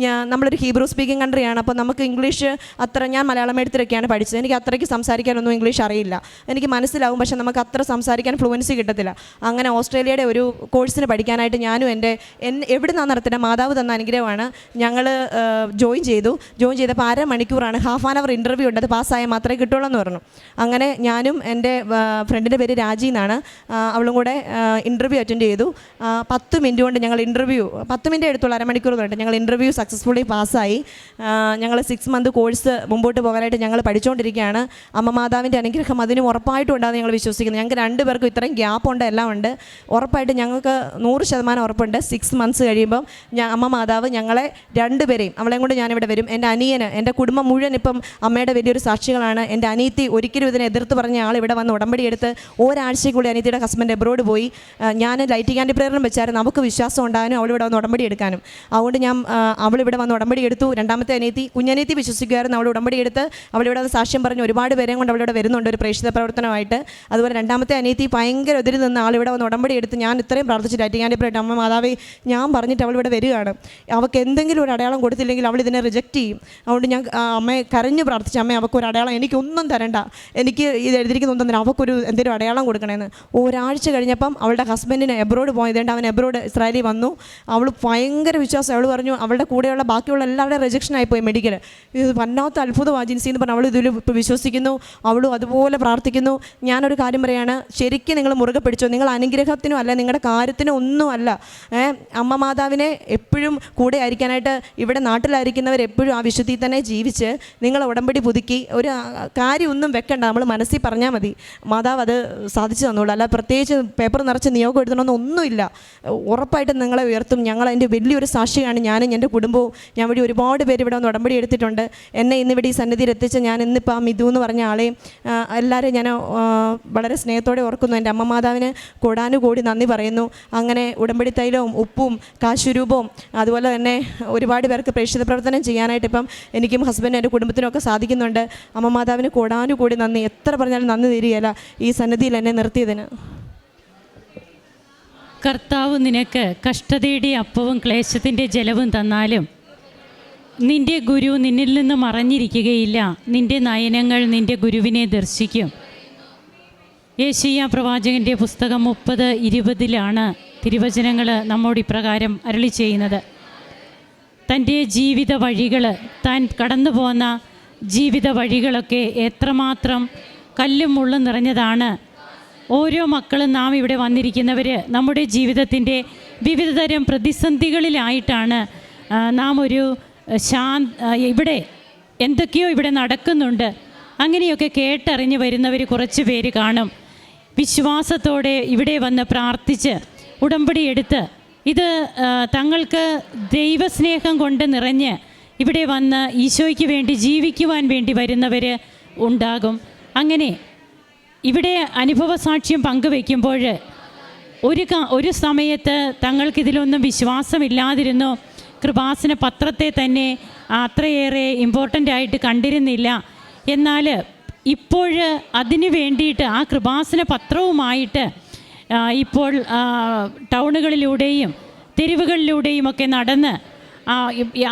നമ്മളൊരു ഹീബ്രു സ്പീക്കിംഗ് കൺട്രിയാണ്. അപ്പോൾ നമുക്ക് ഇംഗ്ലീഷ് ഞാൻ മലയാളം എഴുത്തിലൊക്കെയാണ് പഠിച്ചത്. എനിക്ക് അത്രയ്ക്ക് സംസാരിക്കാനൊന്നും ഇംഗ്ലീഷ് അറിയില്ല. എനിക്ക് മനസ്സിലാവും, പക്ഷേ നമുക്ക് അത്ര സംസാരിക്കാൻ ഫ്ലുവൻസി കിട്ടത്തില്ല. അങ്ങനെ ഓസ്ട്രേലിയയുടെ ഒരു കോഴ്സിന് പഠിക്കാനായിട്ട് ഞാനും എവിടെ നിന്നാണ് നടത്തുന്നത് മാതാവ് തന്ന അനുഗ്രഹമാണ്. ഞങ്ങൾ ജോയിൻ ചെയ്തപ്പോൾ 1/2 മണിക്കൂറാണ്, ഹാഫ് ആൻ അവർ ഇൻ്റർവ്യൂ ഉണ്ട്, അത് പാസ്സായാൽ മാത്രമേ കിട്ടുള്ളൂ എന്ന് പറഞ്ഞു. അങ്ങനെ ഞാനും എൻ്റെ ഫ്രണ്ടിൻ്റെ പേര് രാജി എന്നാണ്, അവളും കൂടെ ഇൻ്റർവ്യൂ അറ്റൻഡ് ചെയ്തു. 10 മിനിറ്റ് കൊണ്ട് ഞങ്ങൾ 10 മിനിറ്റ് എടുത്തുള്ളൂ, 1/2 മണിക്കൂർ പറഞ്ഞിട്ട് ഞങ്ങൾ ഇൻ്റർവ്യൂ സക്സസ്ഫുള്ളി പാസ്സായി. ഞങ്ങൾ 6 മന്ത് കോഴ്സ് മുമ്പോട്ട് പോകാനായിട്ട് ഞങ്ങൾ പഠിച്ചുകൊണ്ടിരിക്കുകയാണ്. അമ്മ മാതാവിൻ്റെ അനുഗ്രഹം അതിനും ഉറപ്പായിട്ടും ഉണ്ടാകുമെന്ന് ഞങ്ങൾ വിശ്വസിക്കുന്നു. ഞങ്ങൾക്ക് 2 പേർക്കും ഇത്രയും ഗ്യാപ്പുണ്ട്, എല്ലാം ഉണ്ട്. ഉറപ്പായിട്ട് ഞങ്ങൾക്ക് 100% ഉറപ്പുണ്ട്. 6 മന്ത്സ് കഴിയുമ്പം അമ്മ മാതാവ് ഞങ്ങളെ രണ്ടുപേരെയും അവളെയും കൊണ്ട് ഞാനിവിടെ വരും. എൻ്റെ അനിയന്, എൻ്റെ കുടുംബം മുഴുവൻ ഇപ്പം അമ്മയുടെ വലിയൊരു സാക്ഷികളാണ്. എൻ്റെ അനിയത്തി ഒരിക്കലും ഇതിനെ എതിർത്ത് പറഞ്ഞ ആൾ ഇവിടെ വന്ന് ഉടമ്പടി എടുത്ത് ഒരാഴ്ചയ്ക്കുള്ളിൽ അനിയത്തിയുടെ ഹസ്ബൻഡ് എബ്രോഡ് പോയി. ഞാൻ ലൈറ്റ് ക്യാൻഡി പ്രേയറിനും വെച്ചായിരുന്നു നമുക്ക് വിശ്വാസം ഉണ്ടാകാനും അവളിവിടെ വന്ന് ഉടമ്പടി എടുക്കാനും. അതുകൊണ്ട് ഞാൻ അവളിവിടെ വന്ന് ഉടമ്പടി എടുത്തു. രണ്ടാമത്തെ അനിയത്തി, കുഞ്ഞനിയത്തി വിശ്വസിക്കുമായിരുന്നു. അവൾ ഉടമ്പടി എടുത്ത് അവളിവിടെ വന്ന് സാക്ഷ്യം പറഞ്ഞ് ഒരുപാട് പേരെയും കൊണ്ട് അവളിവിടെ വരുന്നുണ്ട് ഒരു പ്രേക്ഷിത പ്രവർത്തനമായിട്ട്. അതുപോലെ രണ്ടാമത്തെ അനിയത്തി ഭയങ്കര എതിരി നിന്ന് ആളിവിടെ വന്ന് ഉടമ്പടി എടുത്ത് ഞാൻ ഇത്രയും പ്രാർത്ഥിച്ചു ലൈറ്റ് ക്യാൻഡി പ്രേയർ, അമ്മ മാതാവേ ഞാൻ പറഞ്ഞിട്ട് അവളിവിടെ വരികയാണ്, അവൾക്ക് എന്തെങ്കിലും ഒരു അടയാളം കൊടുത്തില്ലെങ്കിൽ അവൾ ഇതിനെ റിജക്റ്റ് ചെയ്യും. അതുകൊണ്ട് ഞാൻ അമ്മയെ കരഞ്ഞു പ്രാർത്ഥിച്ചു, അമ്മ അവൾക്കൊരു അടയാളം, എനിക്കൊന്നും തരണ്ട, എനിക്ക് ഇത് എഴുതിയിരിക്കുന്നൊന്നും തന്നെ അവൾക്കൊരു എന്തെങ്കിലും അടയാളം കൊടുക്കണമെന്ന്. ഒരാഴ്ച കഴിഞ്ഞപ്പം അവളുടെ ഹസ്ബൻഡിന് എബ്രോഡ് പോയതുകൊണ്ട് അവൻ എബ്രോഡ് ഇസ്രായേലിൽ വന്നു. അവൾ ഭയങ്കര വിശ്വാസം. അവൾ പറഞ്ഞു അവളുടെ കൂടെയുള്ള ബാക്കിയുള്ള എല്ലാവരുടെയും റിജക്ഷൻ ആയിപ്പോയി മെഡിക്കൽ. ഇത് വല്ലാത്ത അത്ഭുതമാണ് ജിൻസി എന്ന് പറഞ്ഞാൽ അവൾ ഇതിൽ ഇപ്പോൾ വിശ്വസിക്കുന്നു, അവളും അതുപോലെ പ്രാർത്ഥിക്കുന്നു. ഞാനൊരു കാര്യം പറയാണ്, ശരിക്കും നിങ്ങൾ മുറുകെ പിടിച്ചോ. നിങ്ങൾ അനുഗ്രഹത്തിനും അല്ല, നിങ്ങളുടെ കാര്യത്തിനും ഒന്നുമല്ല. അമ്മ മാതാവിനെ എപ്പോഴും കൂടെ ആയിരിക്കാനായിട്ട് ഇവിടെ നാട്ടിലായിരിക്കുന്നവർ എപ്പോഴും ആ വിശുദ്ധി തന്നെ ജീവിച്ച് നിങ്ങൾ ഉടമ്പടി പുതുക്കി ഒരു കാര്യം ഒന്നും വെക്കണ്ട, നമ്മൾ മനസ്സിൽ പറഞ്ഞാൽ മതി, മാതാവ് അത് സാധിച്ചു തന്നോളൂ. അല്ല പ്രത്യേകിച്ച് പേപ്പർ നിറച്ച് നിയോഗം എഴുതണമെന്ന് ഒന്നുമില്ല. ഉറപ്പായിട്ടും നിങ്ങളെ ഉയർത്തും. ഞങ്ങൾ അതിൻ്റെ വലിയൊരു സാക്ഷിയാണ് ഞാനും എൻ്റെ കുടുംബവും. ഞാൻ വഴി ഒരുപാട് പേര് ഇവിടെ വന്ന് ഉടമ്പടി എടുത്തിട്ടുണ്ട്. എന്നെ ഇന്നിവിടെ ഈ സന്നിധിയിൽ എത്തിച്ച് ഞാൻ ഇന്നിപ്പോൾ ആ മിഥു എന്ന് പറഞ്ഞ ആളെയും എല്ലാവരെയും ഞാൻ വളരെ സ്നേഹത്തോടെ ഓർക്കുന്നു. എൻ്റെ അമ്മ മാതാവിന് കോടാനുകോടി നന്ദി പറയുന്നു. അങ്ങനെ ഉടമ്പടി തൈലവും ഉപ്പും കാശുരൂപവും അതുപോലെ തന്നെ ഒരുപാട് പേർക്ക് പ്രേക്ഷിത പ്രവർത്തനം ചെയ്യാനായിട്ട് ഇപ്പം എനിക്കും ഹസ്ബൻഡും എൻ്റെ കുടുംബത്തിനും ഒക്കെ സാധിക്കുന്നുണ്ട്. അമ്മ മാതാവിന് കോടാനുകോടി നന്ദി. എത്ര പറഞ്ഞാലും നന്ദി തീരുകയില്ല ഈ സന്നിധിയിൽ എന്നെ നിർത്തിയതിന്. കർത്താവ് നിനക്ക് കഷ്ടതയുടെ അപ്പവും ക്ലേശത്തിൻ്റെ ജലവും തന്നാലും നിൻ്റെ ഗുരു നിന്നിൽ നിന്ന് മറഞ്ഞിരിക്കുകയില്ല. നിൻ്റെ നയനങ്ങൾ നിൻ്റെ ഗുരുവിനെ ദർശിക്കും. യെശയ്യാ പ്രവാചകൻ്റെ പുസ്തകം 30:20 തിരുവചനങ്ങൾ നമ്മോട് ഇപ്രകാരം അരുളി ചെയ്യുന്നത്. തൻ്റെ ജീവിത വഴികൾ, താൻ കടന്നു പോന്ന ജീവിത വഴികളൊക്കെ എത്രമാത്രം കല്ലും മുള്ളും നിറഞ്ഞതാണ്. ഓരോ മക്കളും നാം ഇവിടെ വന്നിരിക്കുന്നവർ നമ്മുടെ ജീവിതത്തിൻ്റെ വിവിധതരം പ്രതിസന്ധികളിലായിട്ടാണ് നാം ഒരു ഇവിടെ എന്തൊക്കെയോ ഇവിടെ നടക്കുന്നുണ്ട്. അങ്ങനെയൊക്കെ കേട്ടറിഞ്ഞ് വരുന്നവർ കുറച്ച് പേര് കാണും. വിശ്വാസത്തോടെ ഇവിടെ വന്ന് പ്രാർത്ഥിച്ച് ഉടമ്പടി എടുത്ത് ഇത് തങ്ങൾക്ക് ദൈവസ്നേഹം കൊണ്ട് നിറഞ്ഞ് ഇവിടെ വന്ന് ഈശോയ്ക്ക് വേണ്ടി ജീവിക്കുവാൻ വേണ്ടി വരുന്നവർ ഉണ്ടാകും. അങ്ങനെ ഇവിടെ അനുഭവസാക്ഷ്യം പങ്കുവയ്ക്കുമ്പോൾ ഒരു സമയത്ത് തങ്ങൾക്കിതിലൊന്നും വിശ്വാസമില്ലാതിരുന്നു. കൃപാസന പത്രത്തെ തന്നെ അത്രയേറെ ഇമ്പോർട്ടൻ്റ് ആയിട്ട് കണ്ടിരുന്നില്ല. എന്നാൽ ഇപ്പോൾ അതിനു വേണ്ടിയിട്ട് ആ കൃപാസന പത്രവുമായിട്ട് ഇപ്പോൾ ടൗണുകളിലൂടെയും തെരുവുകളിലൂടെയും ഒക്കെ നടന്ന്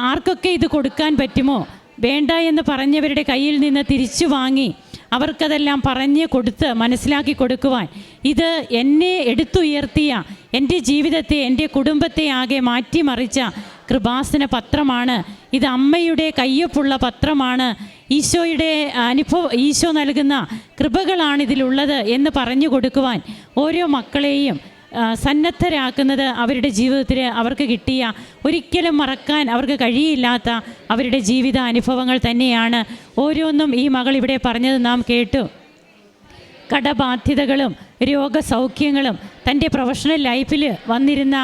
ആർക്കൊക്കെ ഇത് കൊടുക്കാൻ പറ്റുമോ വേണ്ട എന്ന് പറഞ്ഞവരുടെ കയ്യിൽ നിന്ന് തിരിച്ചു വാങ്ങി അവർക്കതെല്ലാം പറഞ്ഞ് കൊടുത്ത് മനസ്സിലാക്കി കൊടുക്കുവാൻ, ഇത് എന്നെ എടുത്തുയർത്തിയ എൻ്റെ ജീവിതത്തെ, എൻ്റെ കുടുംബത്തെ ആകെ മാറ്റിമറിച്ച കൃപാസന പത്രമാണ്. ഇത് അമ്മയുടെ കയ്യൊപ്പുള്ള പത്രമാണ്. ഈശോയുടെ ഈശോ നൽകുന്ന കൃപകളാണിതിലുള്ളത് എന്ന് പറഞ്ഞു കൊടുക്കുവാൻ ഓരോ മക്കളെയും സന്നദ്ധരാക്കുന്നത് അവരുടെ ജീവിതത്തിൽ അവർക്ക് കിട്ടിയ ഒരിക്കലും മറക്കാൻ അവർക്ക് കഴിയില്ലാത്ത അവരുടെ ജീവിത അനുഭവങ്ങൾ തന്നെയാണ്. ഓരോന്നും ഈ മകൾ ഇവിടെ പറഞ്ഞത് നാം കേട്ടു. കടബാധ്യതകളും രോഗസൗഖ്യങ്ങളും തൻ്റെ പ്രൊഫഷണൽ ലൈഫിൽ വന്നിരുന്ന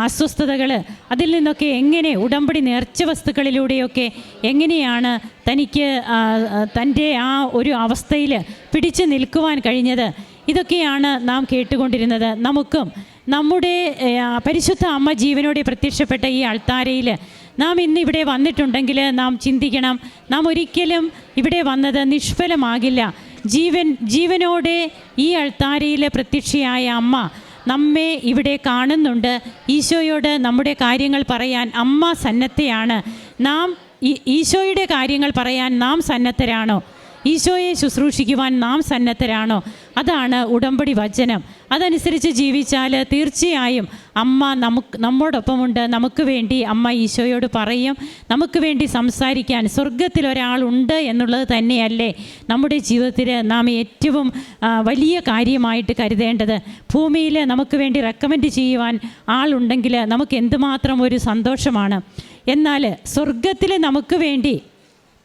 അസ്വസ്ഥതകൾ, അതിൽ നിന്നൊക്കെ എങ്ങനെ ഉടമ്പടി നേർച്ച വസ്തുക്കളിലൂടെയൊക്കെ എങ്ങനെയാണ് തനിക്ക് തൻ്റെ ആ ഒരു അവസ്ഥയിൽ പിടിച്ചു നിൽക്കുവാൻ കഴിഞ്ഞത്, ഇതൊക്കെയാണ് നാം കേട്ടുകൊണ്ടിരുന്നത്. നമുക്കും നമ്മുടെ പരിശുദ്ധ അമ്മ ജീവനോടെ പ്രത്യക്ഷപ്പെട്ട ഈ അൾത്താരയിൽ നാം ഇന്ന് ഇവിടെ വന്നിട്ടുണ്ടെങ്കിൽ നാം ചിന്തിക്കണം, നാം ഒരിക്കലും ഇവിടെ വന്നത് നിഷ്ഫലമാകില്ല. ജീവനോടെ ഈ അൾത്താരയിൽ പ്രത്യക്ഷയായ അമ്മ നമ്മെ ഇവിടെ കാണുന്നുണ്ട്. ഈശോയോട് നമ്മുടെ കാര്യങ്ങൾ പറയാൻ അമ്മ സന്നദ്ധയാണ്. നാം ഈശോയുടെ കാര്യങ്ങൾ പറയാൻ നാം സന്നദ്ധരാണോ? ഈശോയെ ശുശ്രൂഷിക്കുവാൻ നാം സന്നദ്ധരാണോ? അതാണ് ഉടമ്പടി വചനം. അതനുസരിച്ച് ജീവിച്ചാൽ തീർച്ചയായും അമ്മ നമ്മോടൊപ്പമുണ്ട്. നമുക്ക് വേണ്ടി അമ്മ ഈശോയോട് പറയും. നമുക്ക് വേണ്ടി സംസാരിക്കാൻ സ്വർഗത്തിലൊരാളുണ്ട് എന്നുള്ളത് തന്നെയല്ലേ നമ്മുടെ ജീവിതത്തിൽ നാം ഏറ്റവും വലിയ കാര്യമായിട്ട് കരുതേണ്ടത്. ഭൂമിയിൽ നമുക്ക് വേണ്ടി റെക്കമെൻഡ് ചെയ്യുവാൻ ആളുണ്ടെങ്കിൽ നമുക്ക് എന്തുമാത്രം ഒരു സന്തോഷമാണ്. എന്നാൽ സ്വർഗത്തിൽ നമുക്ക് വേണ്ടി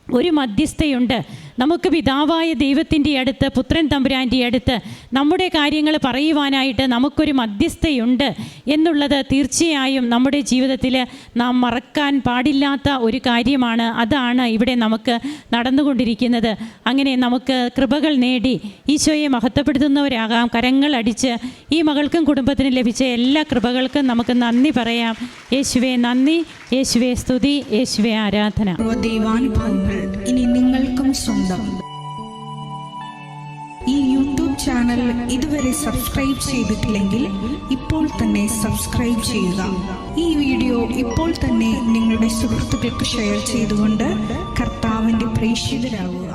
ഒരു മധ്യസ്ഥയുണ്ട്. നമുക്ക് പിതാവായ ദൈവത്തിൻ്റെ അടുത്ത്, പുത്രൻ തമ്പുരാൻ്റെ അടുത്ത് നമ്മുടെ കാര്യങ്ങൾ പറയുവാനായിട്ട് നമുക്കൊരു മധ്യസ്ഥയുണ്ട് എന്നുള്ളത് തീർച്ചയായും നമ്മുടെ ജീവിതത്തിൽ നാം മറക്കാൻ പാടില്ലാത്ത ഒരു കാര്യമാണ്. അതാണ് ഇവിടെ നമുക്ക് നടന്നുകൊണ്ടിരിക്കുന്നത്. അങ്ങനെ നമുക്ക് കൃപകൾ നേടി ഈശോയെ മഹത്വപ്പെടുത്തുന്നവരാകാം. കരങ്ങൾ അടിച്ച് ഈ മകൾക്കും കുടുംബത്തിനും ലഭിച്ച എല്ലാ കൃപകൾക്കും നമുക്ക് നന്ദി പറയാം. യേശുവേ നന്ദി, യേശുവേ സ്തുതി, യേശുവേ ആരാധന. ദൈവാനുഭവങ്ങൾ ഇനി നിങ്ങൾക്കും സ്വന്തം. ഈ യൂട്യൂബ് ചാനൽ ഇതുവരെ സബ്സ്ക്രൈബ് ചെയ്തിട്ടില്ലെങ്കിൽ ഇപ്പോൾ തന്നെ സബ്സ്ക്രൈബ് ചെയ്യുക. ഈ വീഡിയോ ഇപ്പോൾ തന്നെ നിങ്ങളുടെ സുഹൃത്തുക്കൾക്ക് ഷെയർ ചെയ്തുകൊണ്ട് കർത്താവിൻ്റെ പ്രേക്ഷിതരാകുക.